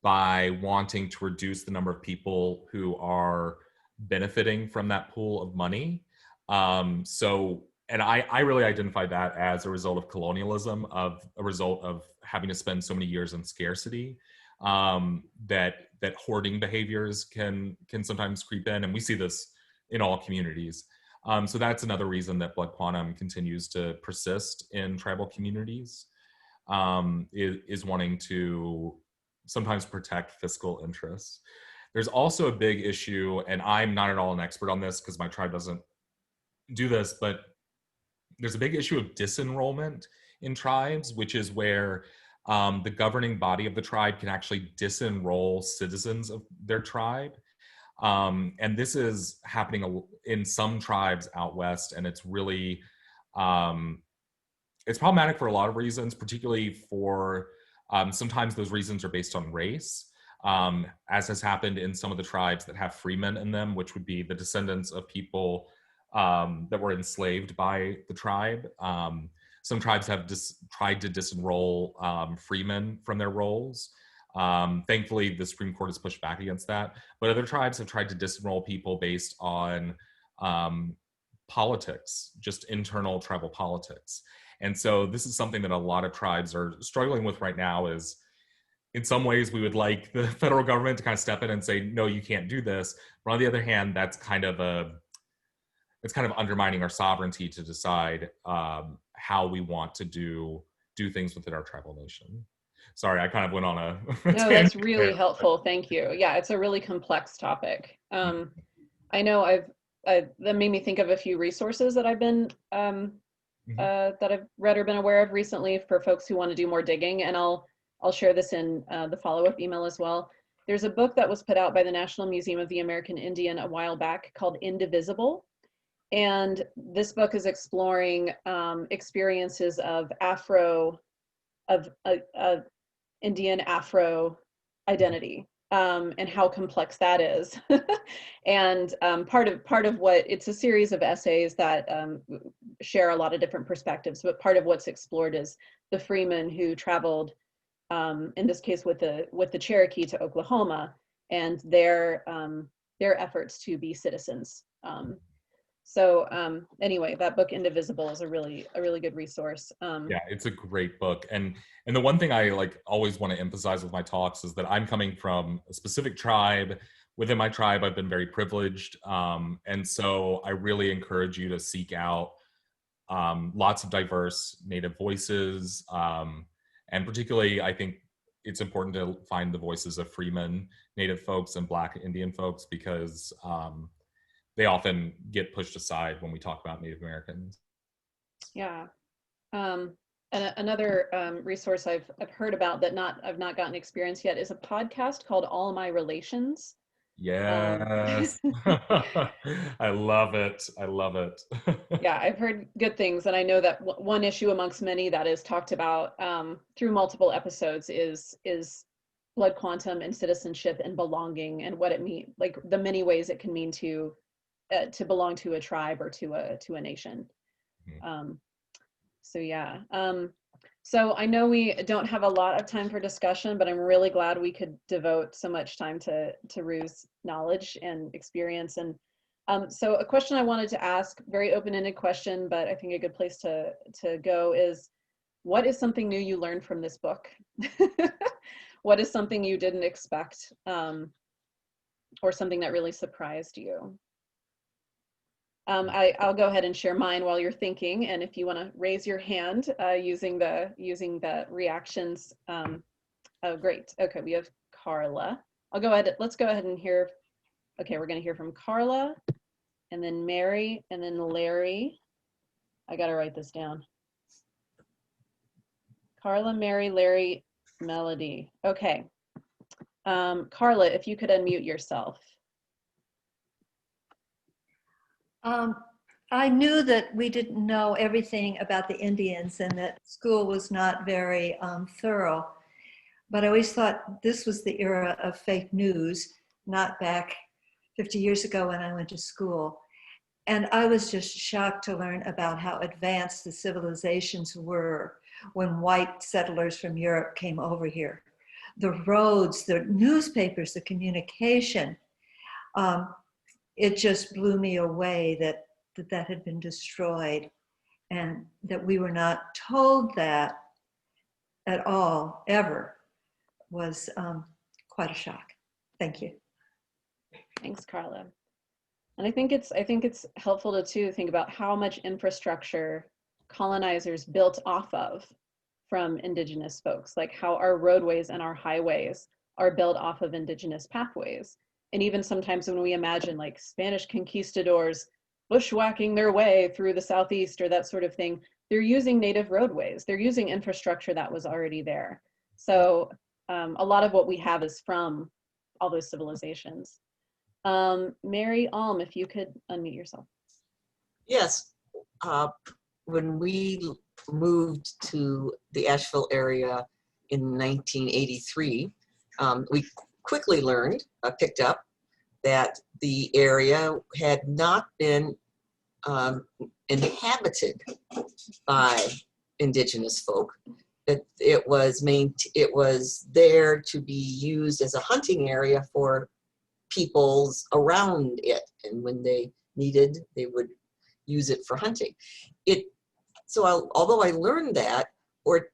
by wanting to reduce the number of people who are benefiting from that pool of money. And I really identify that as a result of colonialism, a result of having to spend so many years in scarcity, that hoarding behaviors can sometimes creep in, and we see this in all communities. So that's another reason that blood quantum continues to persist in tribal communities, is wanting to sometimes protect fiscal interests. There's also a big issue, and I'm not at all an expert on this because my tribe doesn't do this, but there's a big issue of disenrollment in tribes, which is where the governing body of the tribe can actually disenroll citizens of their tribe. And this is happening in some tribes out west, and it's really, it's problematic for a lot of reasons, particularly for, sometimes those reasons are based on race, as has happened in some of the tribes that have freemen in them, which would be the descendants of people that were enslaved by the tribe. Some tribes have tried to disenroll freemen from their roles. Thankfully, the Supreme Court has pushed back against that. But other tribes have tried to disenroll people based on politics, just internal tribal politics. And so this is something that a lot of tribes are struggling with right now. Is in some ways we would like the federal government to kind of step in and say, no, you can't do this. But on the other hand, that's kind of undermining our sovereignty to decide how we want to do things within our tribal nation. Sorry, I kind of went on a No, that's really helpful. Thank you. Yeah, it's a really complex topic. I know that made me think of a few resources that I've been that I've read or been aware of recently for folks who want to do more digging, and I'll share this in the follow-up email as well. There's a book that was put out by the National Museum of the American Indian a while back called Indivisible. And this book is exploring experiences of Indian Afro identity and how complex that is. And part of what, it's a series of essays that share a lot of different perspectives, but part of what's explored is the freemen who traveled, in this case with the Cherokee, to Oklahoma, and their efforts to be citizens. So anyway, that book Indivisible is a really good resource. Yeah, it's a great book. And the one thing I like always want to emphasize with my talks is that I'm coming from a specific tribe. Within my tribe, I've been very privileged. And so I really encourage you to seek out lots of diverse Native voices. And particularly, I think it's important to find the voices of freemen, Native folks, and Black Indian folks, because they often get pushed aside when we talk about Native Americans. Yeah. And another resource I've heard about that I've not gotten experience yet is a podcast called All My Relations. Yes. I love it. I love it. Yeah, I've heard good things. And I know that one issue amongst many that is talked about through multiple episodes is blood quantum and citizenship and belonging, and what it means, like the many ways it can mean to belong to a tribe or to a nation. So yeah. So I know we don't have a lot of time for discussion, but I'm really glad we could devote so much time to Rue's knowledge and experience. And so a question I wanted to ask, very open-ended question, but I think a good place to go is, what is something new you learned from this book? What is something you didn't expect, or something that really surprised you? I'll go ahead and share mine while you're thinking, and if you want to raise your hand using the reactions. Oh, great. Okay, we have Carla. Let's go ahead and hear. Okay, we're going to hear from Carla, and then Mary, and then Larry. I got to write this down. Carla, Mary, Larry, Melody. Okay. Carla, if you could unmute yourself. I knew that we didn't know everything about the Indians and that school was not very thorough, but I always thought this was the era of fake news, not back 50 years ago when I went to school. And I was just shocked to learn about how advanced the civilizations were when white settlers from Europe came over here. The roads, the newspapers, the communication. It just blew me away that had been destroyed, and that we were not told that at all, ever, was quite a shock. Thank you. Thanks, Carla. And I think it's helpful to think about how much infrastructure colonizers built off of from Indigenous folks, like how our roadways and our highways are built off of Indigenous pathways. And even sometimes when we imagine like Spanish conquistadors bushwhacking their way through the Southeast or that sort of thing, they're using native roadways. They're using infrastructure that was already there. So a lot of what we have is from all those civilizations. Mary Alm, if you could unmute yourself. Yes. When we moved to the Asheville area in 1983, we quickly learned, picked up, that the area had not been inhabited by Indigenous folk. That it was there to be used as a hunting area for peoples around it, and when they needed, they would use it for hunting. So although I learned that,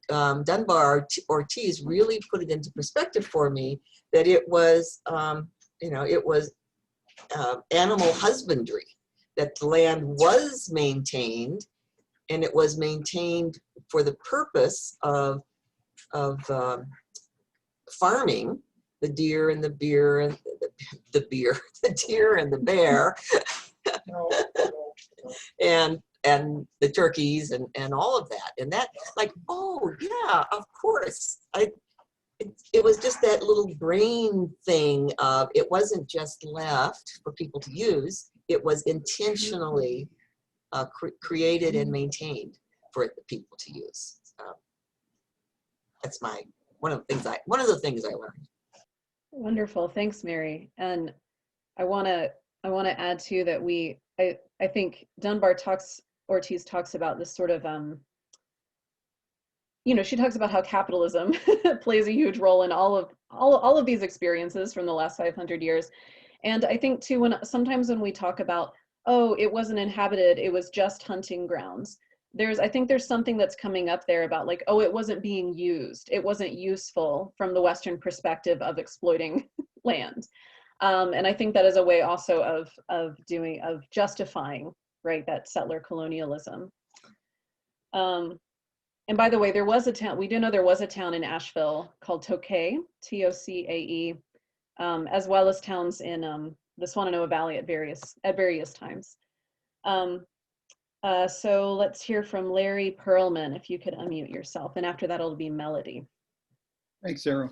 Dunbar Ortiz really put it into perspective for me that it was, it was animal husbandry, that the land was maintained, and it was maintained for the purpose of farming the deer and the bear and the deer and the bear, and and the turkeys and all of that. And that, like, oh yeah, of course. It was just that little brain thing of, it wasn't just left for people to use, it was intentionally created and maintained for the people to use. That's one of the things I learned. Wonderful, thanks, Mary. And I want to add too that I think Ortiz talks about this sort of she talks about how capitalism plays a huge role in all of these experiences from the last 500 years. And I think too, sometimes when we talk about, oh, it wasn't inhabited, it was just hunting grounds, I think there's something that's coming up there about like, oh, it wasn't being used, it wasn't useful from the Western perspective of exploiting land. And I think that is a way also of justifying, right, that settler colonialism. And by the way, there was a town, we do know there was a town in Asheville called Tokay, T-O-C-A-E, as well as towns in the Swannanoa Valley at various times. So let's hear from Larry Perlman, if you could unmute yourself, and after that it'll be Melody. Thanks, Sarah.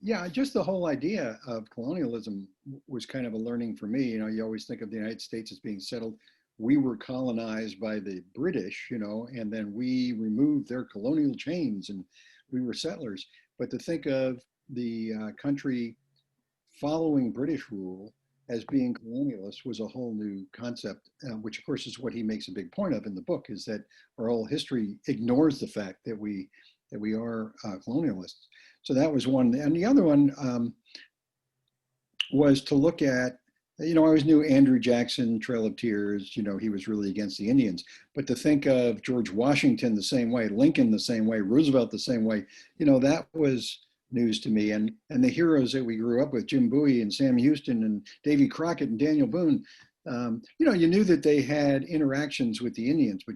Yeah, just the whole idea of colonialism was kind of a learning for me. You always think of the United States as being settled. We were colonized by the British, and then we removed their colonial chains and we were settlers. But to think of the country following British rule as being colonialist was a whole new concept, which of course is what he makes a big point of in the book, is that our whole history ignores the fact that we are colonialists. So that was one. And the other one was to look at, I always knew Andrew Jackson, Trail of Tears, he was really against the Indians, but to think of George Washington the same way, Lincoln the same way, Roosevelt the same way, that was news to me. And the heroes that we grew up with, Jim Bowie and Sam Houston and Davy Crockett and Daniel Boone, you knew that they had interactions with the Indians, but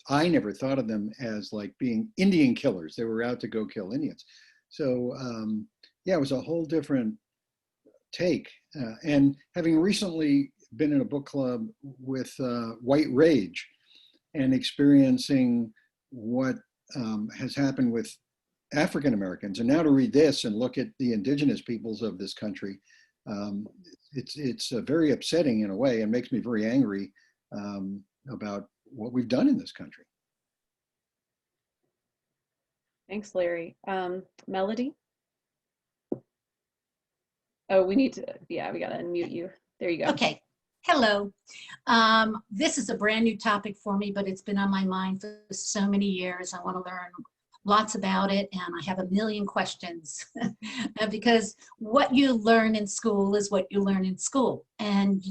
I never thought of them as like being Indian killers. They were out to go kill Indians. So yeah, it was a whole different take. And having recently been in a book club with White Rage and experiencing what has happened with African Americans, and now to read this and look at the indigenous peoples of this country, it's very upsetting in a way and makes me very angry about what we've done in this country. Thanks, Larry. Melody? Oh, we got to unmute you. There you go. Okay. Hello. This is a brand new topic for me, but it's been on my mind for so many years. I want to learn lots about it, and I have a million questions because what you learn in school is what you learn in school, and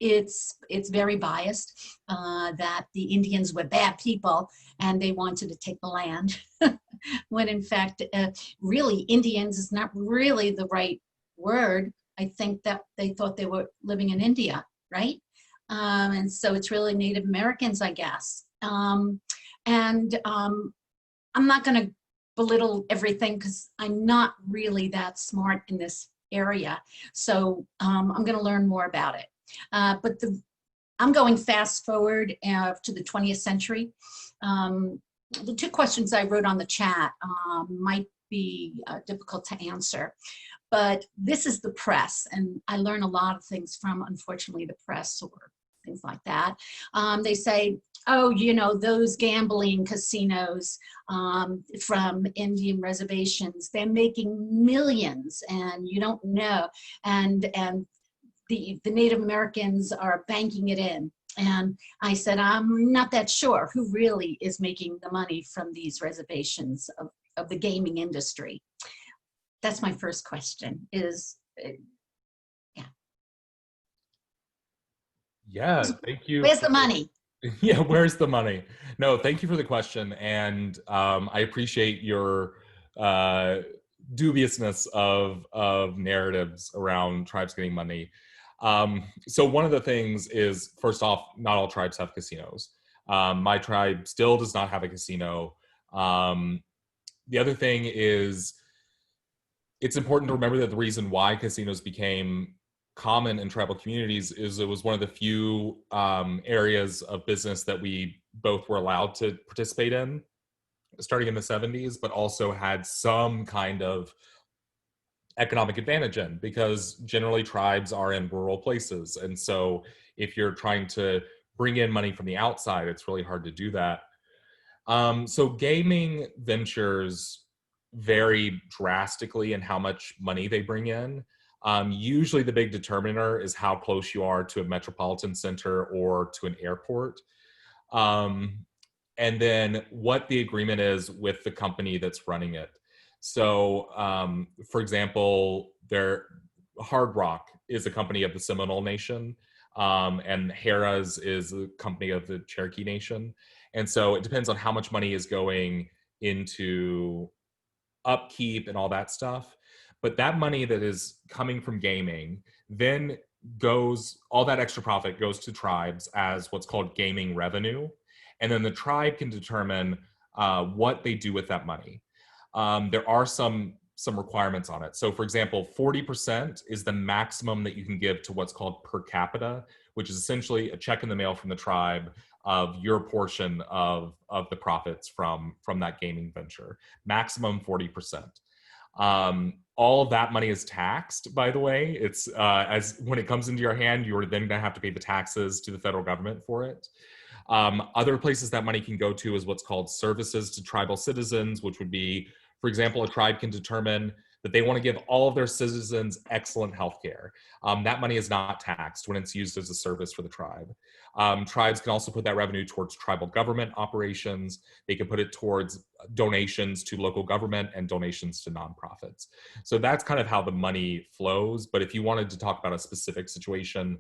it's very biased that the Indians were bad people and they wanted to take the land when in fact really Indians is not really the right word. I think that they thought they were living in India, right? And so it's really Native Americans, I guess. I'm not going to belittle everything because I'm not really that smart in this area. So I'm going to learn more about it. But I'm going fast forward to the 20th century. The two questions I wrote on the chat might be difficult to answer. But this is the press, and I learn a lot of things from, unfortunately, the press or things like that. They say, oh, those gambling casinos from Indian reservations, they're making millions, and you don't know. And the Native Americans are banking it in. And I said, I'm not that sure who really is making the money from these reservations of the gaming industry. That's my first question is, Yeah, thank you. Where's the money? Yeah, where's the money? No, thank you for the question. And I appreciate your dubiousness of narratives around tribes getting money. So one of the things is, first off, not all tribes have casinos. My tribe still does not have a casino. The other thing is, it's important to remember that the reason why casinos became common in tribal communities is it was one of the few areas of business that we both were allowed to participate in starting in the 70s, but also had some kind of economic advantage in, because generally tribes are in rural places. And so if you're trying to bring in money from the outside, it's really hard to do that. So gaming ventures vary drastically in how much money they bring in. Usually the big determiner is how close you are to a metropolitan center or to an airport. And then what the agreement is with the company that's running it. So, for example, Hard Rock is a company of the Seminole Nation, and Harrah's is a company of the Cherokee Nation. And so it depends on how much money is going into upkeep and all that stuff. But that money that is coming from gaming then all that extra profit goes to tribes as what's called gaming revenue. And then the tribe can determine what they do with that money. There are some requirements on it. So for example, 40% is the maximum that you can give to what's called per capita, which is essentially a check in the mail from the tribe of your portion of the profits from that gaming venture. Maximum 40%. All of that money is taxed, by the way. It's as when it comes into your hand, you're then gonna have to pay the taxes to the federal government for it. Other places that money can go to is what's called services to tribal citizens, which would be, for example, a tribe can determine that they want to give all of their citizens excellent health care. That money is not taxed when it's used as a service for the tribe. Tribes can also put that revenue towards tribal government operations. They can put it towards donations to local government and donations to nonprofits. So that's kind of how the money flows. But if you wanted to talk about a specific situation,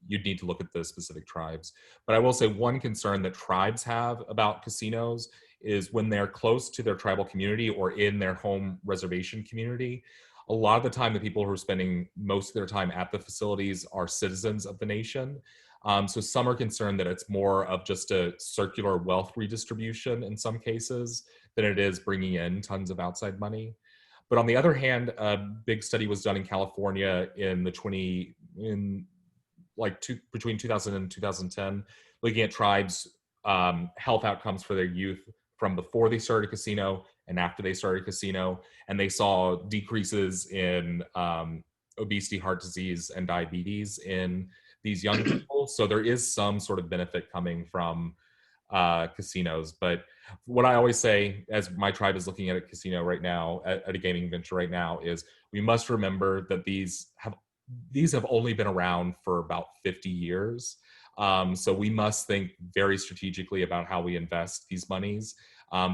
you'd need to look at the specific tribes. But I will say one concern that tribes have about casinos is when they're close to their tribal community or in their home reservation community, a lot of the time the people who are spending most of their time at the facilities are citizens of the nation. So some are concerned that it's more of just a circular wealth redistribution in some cases than it is bringing in tons of outside money. But on the other hand, a big study was done in California between 2000 and 2010, looking at tribes' health outcomes for their youth from before they started a casino and after they started a casino. And they saw decreases in obesity, heart disease, and diabetes in these young people. So there is some sort of benefit coming from casinos. But what I always say, as my tribe is looking at a casino right now, at a gaming venture right now, is we must remember that these have only been around for about 50 years. So we must think very strategically about how we invest these monies,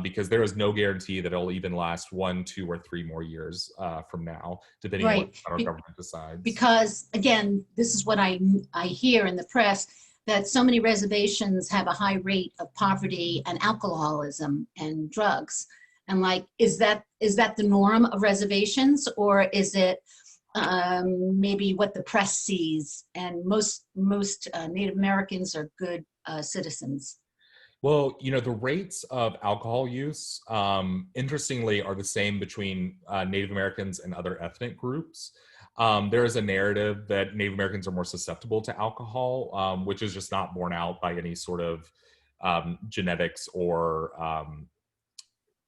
because there is no guarantee that it'll even last 1, 2, or 3 more years from now, depending on what the federal government decides. Because again, this is what I hear in the press, that so many reservations have a high rate of poverty and alcoholism and drugs. And like, is that the norm of reservations, or is it maybe what the press sees? And most Native Americans are good citizens. Well, the rates of alcohol use, interestingly, are the same between Native Americans and other ethnic groups. There is a narrative that Native Americans are more susceptible to alcohol, which is just not borne out by any sort of genetics or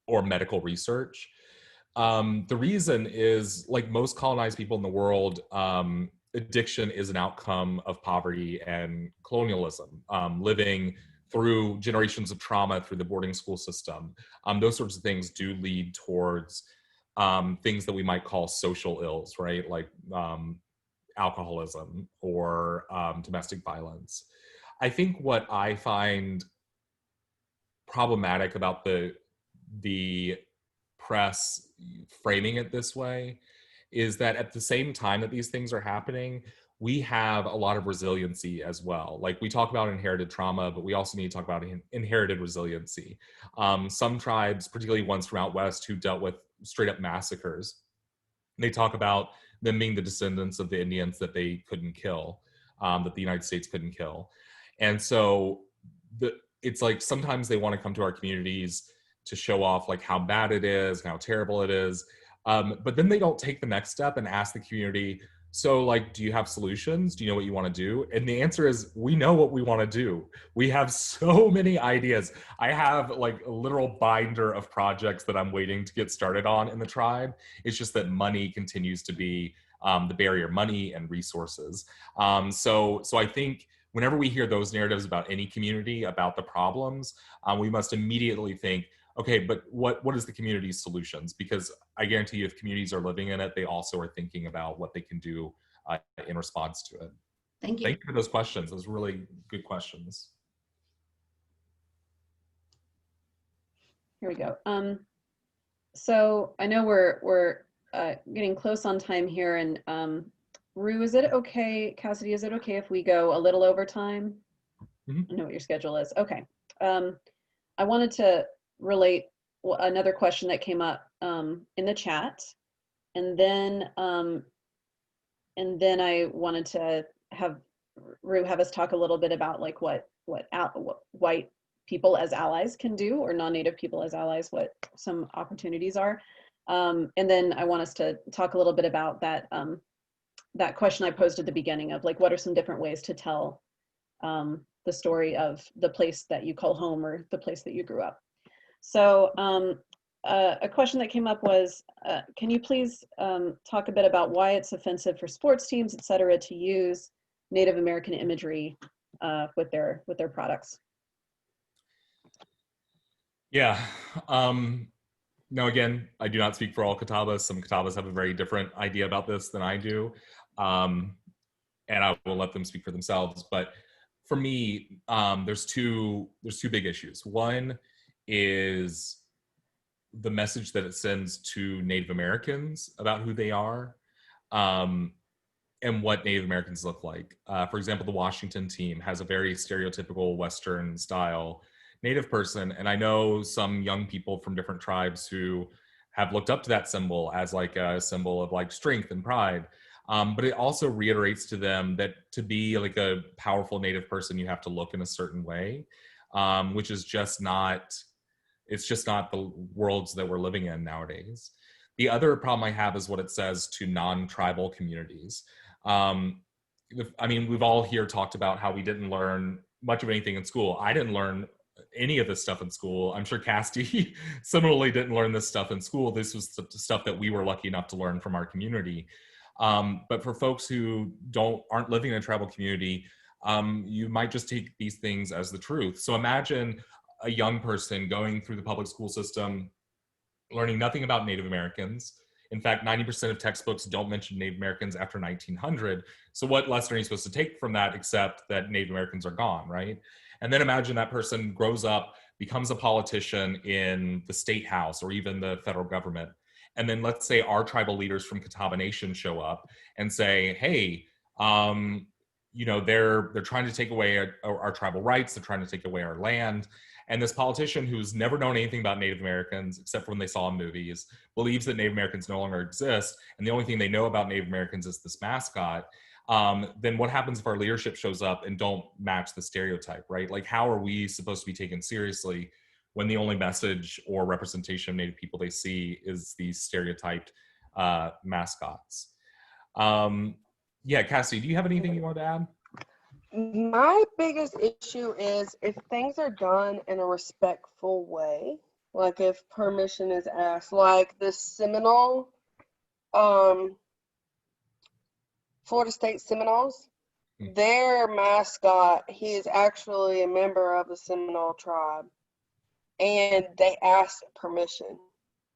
medical research. The reason is, like most colonized people in the world, addiction is an outcome of poverty and colonialism, living through generations of trauma through the boarding school system. Those sorts of things do lead towards things that we might call social ills, right? Like alcoholism or domestic violence. I think what I find problematic about the press framing it this way is that at the same time that these things are happening, we have a lot of resiliency as well. Like, we talk about inherited trauma, but we also need to talk about inherited resiliency. Some tribes, particularly ones from out west who dealt with straight up massacres, they talk about them being the descendants of the Indians that they couldn't kill, that the United States couldn't kill. And so it's like sometimes they want to come to our communities to show off like how bad it is, how terrible it is. But then they don't take the next step and ask the community, So like, do you have solutions? Do you know what you want to do? And the answer is, we know what we want to do. We have so many ideas. I have like a literal binder of projects that I'm waiting to get started on in the tribe. It's just that money continues to be the barrier, money and resources. So I think whenever we hear those narratives about any community, about the problems, we must immediately think, okay, but what is the community's solutions? Because I guarantee you, if communities are living in it, they also are thinking about what they can do in response to it. Thank you. Thank you for those questions. Those really good questions. Here we go. So I know we're getting close on time here, and Rue, is it okay, Cassidy, is it okay if we go a little over time? Mhm. I know what your schedule is. Okay. I wanted to relate another question that came up in the chat, and then I wanted to have Rue have us talk a little bit about like what white people as allies can do, or non-native people as allies, what some opportunities are. And then I want us to talk a little bit about that that question I posed at the beginning of like, what are some different ways to tell the story of the place that you call home or the place that you grew up. So a question that came up was, can you please talk a bit about why it's offensive for sports teams, et cetera, to use Native American imagery with their products? Yeah. No, again, I do not speak for all Catawbas. Some Catawbas have a very different idea about this than I do. And I will let them speak for themselves. But for me, there's two big issues. One is the message that it sends to Native Americans about who they are, and what Native Americans look like. For example, the Washington team has a very stereotypical Western style Native person. And I know some young people from different tribes who have looked up to that symbol as like a symbol of like strength and pride. But it also reiterates to them that to be like a powerful Native person, you have to look in a certain way, which is just not, it's just not the worlds that we're living in nowadays. The other problem I have is what it says to non-tribal communities. I mean, we've all here talked about how we didn't learn much of anything in school. I didn't learn any of this stuff in school. I'm sure Cassidy similarly didn't learn this stuff in school. This was the stuff that we were lucky enough to learn from our community. But for folks who aren't living in a tribal community, you might just take these things as the truth. So imagine a young person going through the public school system, learning nothing about Native Americans. In fact, 90% of textbooks don't mention Native Americans after 1900. So what lesson are you supposed to take from that except that Native Americans are gone, right? And then imagine that person grows up, becomes a politician in the state house or even the federal government. And then let's say our tribal leaders from Catawba Nation show up and say, hey, you know, they're trying to take away our tribal rights. They're trying to take away our land. And this politician who's never known anything about Native Americans, except for when they saw in movies, believes that Native Americans no longer exist. And the only thing they know about Native Americans is this mascot. Then what happens if our leadership shows up and don't match the stereotype, right? Like, how are we supposed to be taken seriously when the only message or representation of Native people they see is these stereotyped mascots? Yeah, Cassie, do you have anything you want to add? My biggest issue is if things are done in a respectful way, like if permission is asked, like the Seminole, Florida State Seminoles, their mascot, he is actually a member of the Seminole tribe, and they asked permission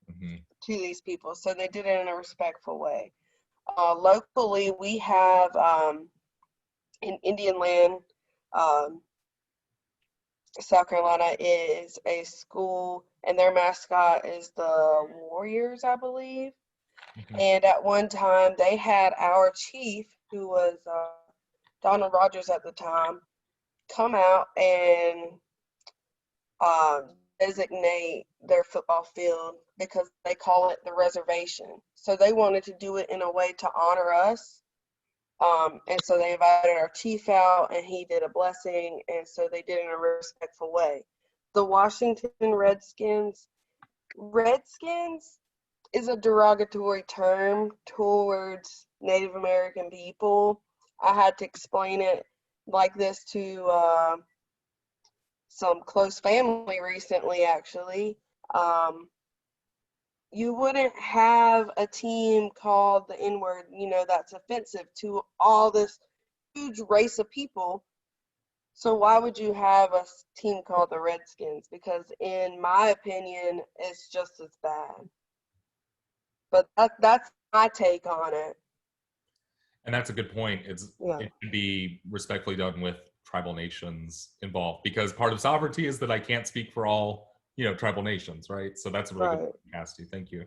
to these people, so they did it in a respectful way. Locally, we have in Indian land, South Carolina, is a school, and their mascot is the Warriors, I believe. And at one time, they had our chief, who was Donald Rogers at the time, come out and designate their football field because they call it the reservation. So they wanted to do it in a way to honor us. And so they invited our chief out and he did a blessing. And so they did it in a respectful way. The Washington Redskins is a derogatory term towards Native American people. I had to explain it like this to some close family recently, actually. You wouldn't have a team called the N-word, that's offensive to all this huge race of people. So why would you have a team called the Redskins? Because in my opinion, it's just as bad. But that's my take on it. And that's a good point. Yeah. It should be respectfully done with tribal nations involved, because part of sovereignty is that I can't speak for all, tribal nations, right? So that's a really good point, Cassidy. Thank you.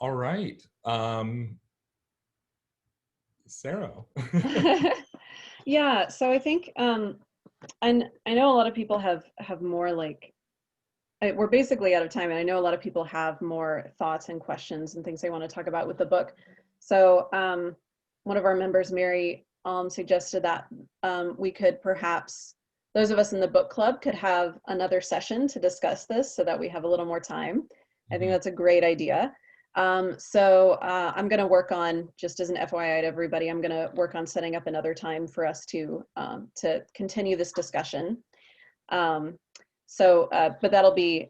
All right. Sarah. Yeah, so I think and I know a lot of people have more like, we're basically out of time, and I know a lot of people have more thoughts and questions and things they want to talk about with the book. So one of our members, Mary, suggested that we could perhaps, those of us in the book club could have another session to discuss this so that we have a little more time. I think that's a great idea. So I'm going to work on, just as an FYI to everybody, I'm going to work on setting up another time for us to continue this discussion. But that'll be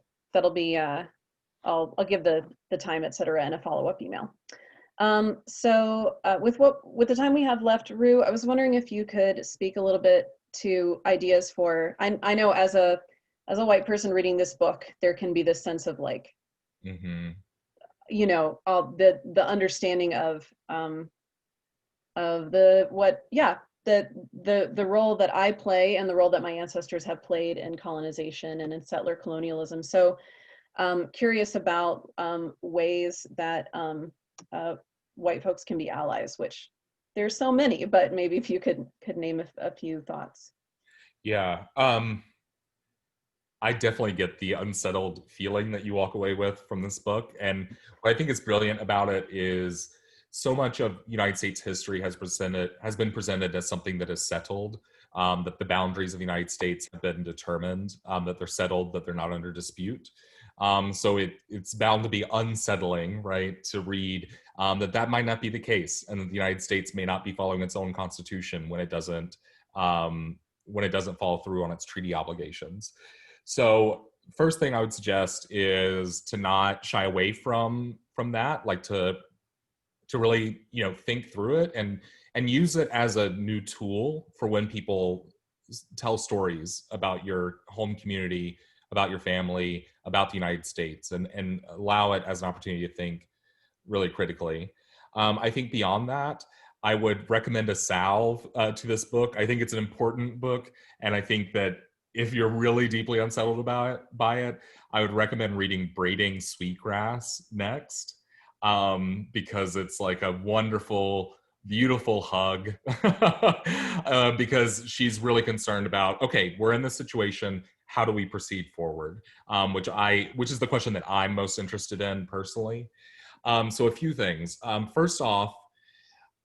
I'll give the time, et cetera, in a follow-up email. With the time we have left, Rue, I was wondering if you could speak a little bit to ideas for, I know as a white person reading this book, there can be this sense of like, the understanding of the role that I play and the role that my ancestors have played in colonization and in settler colonialism. So curious about ways that white folks can be allies, which there's so many, but maybe if you could name a few thoughts. Yeah. I definitely get the unsettled feeling that you walk away with from this book. And what I think is brilliant about it is so much of United States history has been presented as something that is settled, that the boundaries of the United States have been determined, that they're settled, that they're not under dispute. So it's bound to be unsettling, right, to read that might not be the case, and that the United States may not be following its own constitution when it doesn't follow through on its treaty obligations. So first thing I would suggest is to not shy away from that, like to really, think through it and use it as a new tool for when people tell stories about your home community, about your family, about the United States, and allow it as an opportunity to think really critically. I think beyond that, I would recommend a salve to this book. I think it's an important book, and I think that if you're really deeply unsettled by it, I would recommend reading Braiding Sweetgrass next, because it's like a wonderful, beautiful hug, because she's really concerned about, okay, we're in this situation, how do we proceed forward? Which is the question that I'm most interested in personally. So a few things. First off,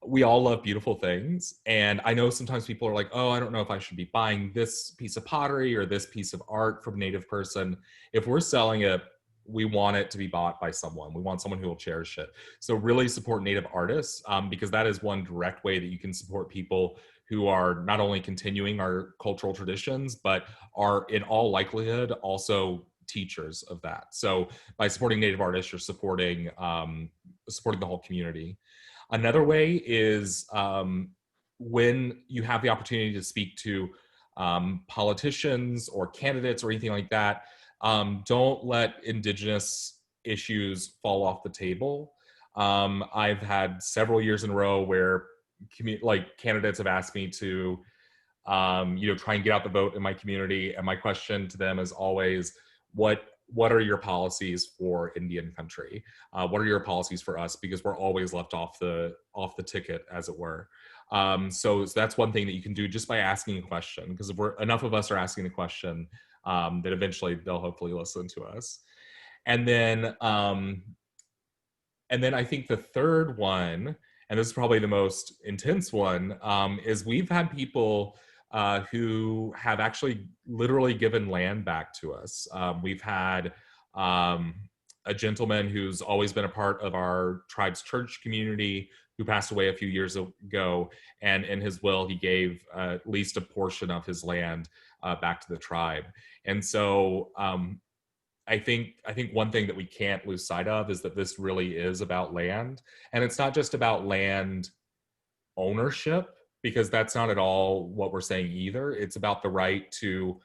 we all love beautiful things. And I know sometimes people are like, oh, I don't know if I should be buying this piece of pottery or this piece of art from a Native person. If we're selling it, we want it to be bought by someone. We want someone who will cherish it. So really support Native artists, because that is one direct way that you can support people who are not only continuing our cultural traditions, but are in all likelihood also teachers of that. So by supporting Native artists, you're supporting the whole community. Another way is when you have the opportunity to speak to politicians or candidates or anything like that, don't let Indigenous issues fall off the table. I've had several years in a row where candidates have asked me to try and get out the vote in my community, and my question to them is always, what are your policies for Indian country? What are your policies for us? Because we're always left off the ticket, as it were. So that's one thing that you can do just by asking a question, because if enough of us are asking the question, that eventually they'll hopefully listen to us. And then I think the third one, and this is probably the most intense one, is we've had people who have actually literally given land back to us. We've had a gentleman who's always been a part of our tribe's church community who passed away a few years ago. And in his will, he gave at least a portion of his land back to the tribe. And so I think one thing that we can't lose sight of is that this really is about land. And it's not just about land ownership, because that's not at all what we're saying either. It's about the right to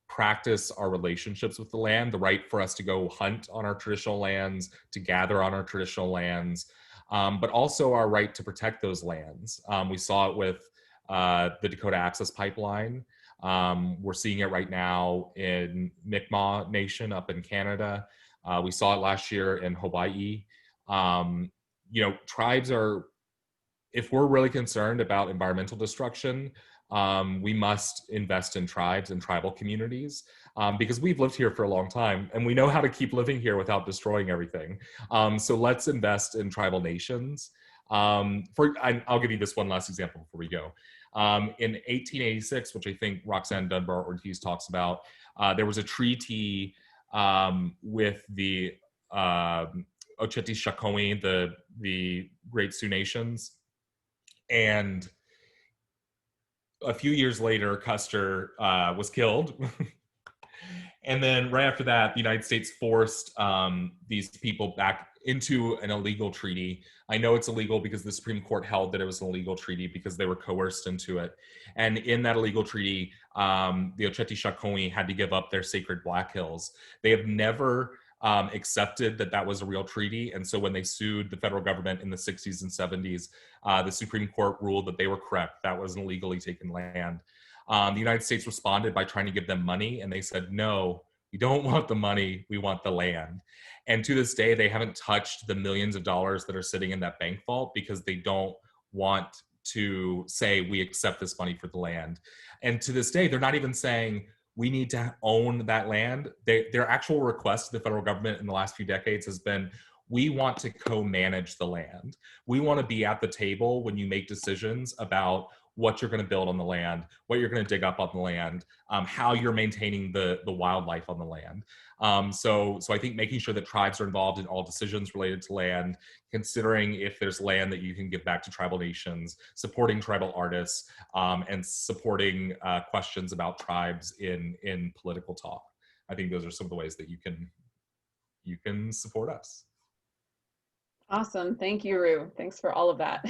practice our relationships with the land, the right for us to go hunt on our traditional lands, to gather on our traditional lands, but also our right to protect those lands. We saw it with the Dakota Access Pipeline. We're seeing it right now in Mi'kmaq Nation up in Canada. We saw it last year in Hawaii. You know, tribes are, if we're really concerned about environmental destruction, we must invest in tribes and tribal communities, because we've lived here for a long time and we know how to keep living here without destroying everything. So let's invest in tribal nations. I'll give you this one last example before we go. In 1886, which I think Roxanne Dunbar Ortiz talks about, there was a treaty with the Oceti-Sakowin, the Great Sioux Nations. And a few years later, Custer was killed. And then right after that, the United States forced these people back into an illegal treaty. I know it's illegal because the Supreme Court held that it was an illegal treaty because they were coerced into it. And in that illegal treaty, the Oceti-Sakowin had to give up their sacred Black Hills. They have never accepted that that was a real treaty. And so when they sued the federal government in the 60s and 70s, the Supreme Court ruled that they were correct. That was an illegally taken land. The United States responded by trying to give them money, and they said, no, we don't want the money, we want the land. And to this day, they haven't touched the millions of dollars that are sitting in that bank vault because they don't want to say, we accept this money for the land. And to this day, they're not even saying, we need to own that land. Their actual request to the federal government in the last few decades has been, we want to co-manage the land. We want to be at the table when you make decisions about what you're going to build on the land, what you're going to dig up on the land, how you're maintaining the wildlife on the land. So I think making sure that tribes are involved in all decisions related to land, considering if there's land that you can give back to tribal nations, supporting tribal artists, and supporting questions about tribes in political talk. I think those are some of the ways that you can support us. Awesome. Thank you, Rue. Thanks for all of that.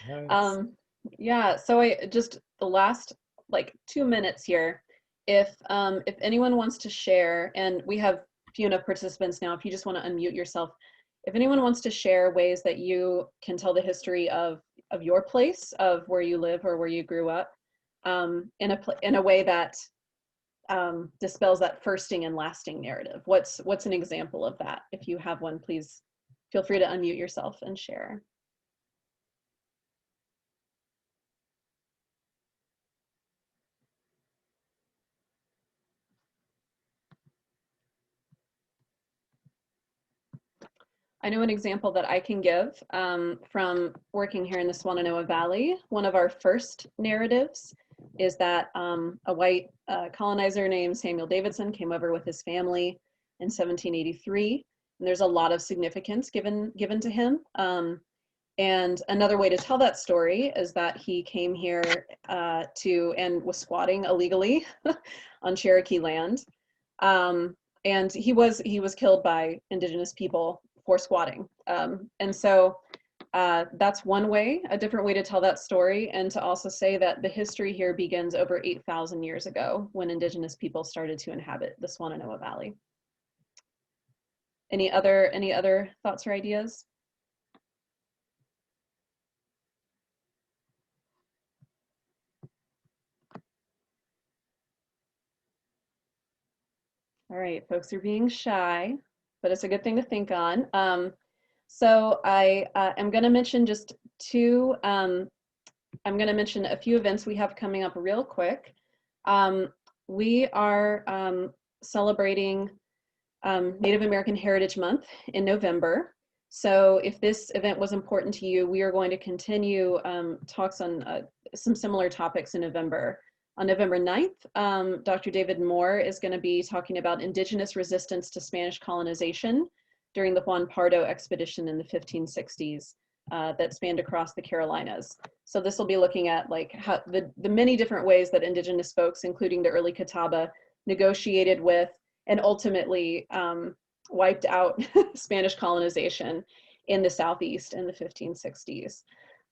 Nice. Yeah, so I just, the last like 2 minutes here, if anyone wants to share, and we have few enough participants now, if you just want to unmute yourself, if anyone wants to share ways that you can tell the history of your place, of where you live or where you grew up, in a way that dispels that firsting and lasting narrative. What's an example of that? If you have one, please feel free to unmute yourself and share. I know an example that I can give from working here in the Swannanoa Valley. One of our first narratives is that a white colonizer named Samuel Davidson came over with his family in 1783. And there's a lot of significance given to him. And another way to tell that story is that he came here and was squatting illegally on Cherokee land. And he was killed by Indigenous people for squatting. And so that's one way, a different way to tell that story, and to also say that the history here begins over 8,000 years ago when Indigenous people started to inhabit the Swannanoa Valley. Any other thoughts or ideas? All right, folks are being shy, but it's a good thing to think on. So I am going to mention just two, I'm going to mention a few events we have coming up real quick. We are celebrating Native American Heritage Month in November. So if this event was important to you, we are going to continue talks on some similar topics in November. On November 9th, Dr. David Moore is going to be talking about Indigenous resistance to Spanish colonization during the Juan Pardo expedition in the 1560s that spanned across the Carolinas. So this will be looking at like how the many different ways that Indigenous folks, including the early Catawba, negotiated with and ultimately wiped out Spanish colonization in the Southeast in the 1560s.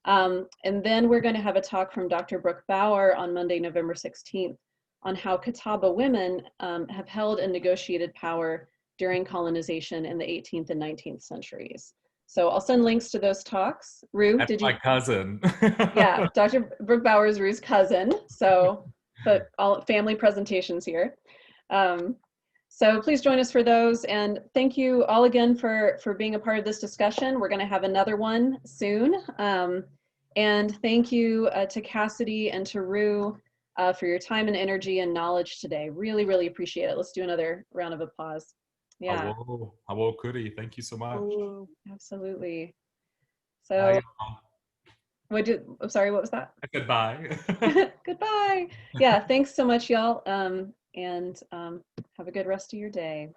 And then we're going to have a talk from Dr. Brooke Bauer on Monday, November 16th, on how Catawba women have held and negotiated power during colonization in the 18th and 19th centuries. So I'll send links to those talks. Rue, That's did you? my cousin. Yeah, Dr. Brooke Bauer is Rue's cousin. So, but all family presentations here. So please join us for those. And thank you all again for being a part of this discussion. We're going to have another one soon. And thank you to Cassidy and to Rue for your time and energy and knowledge today. Really, really appreciate it. Let's do another round of applause. Yeah, Hello, Kuri. Thank you so much. Ooh. absolutely. So, I'm sorry, what was that? Goodbye. Goodbye. Yeah, thanks so much, y'all. And have a good rest of your day.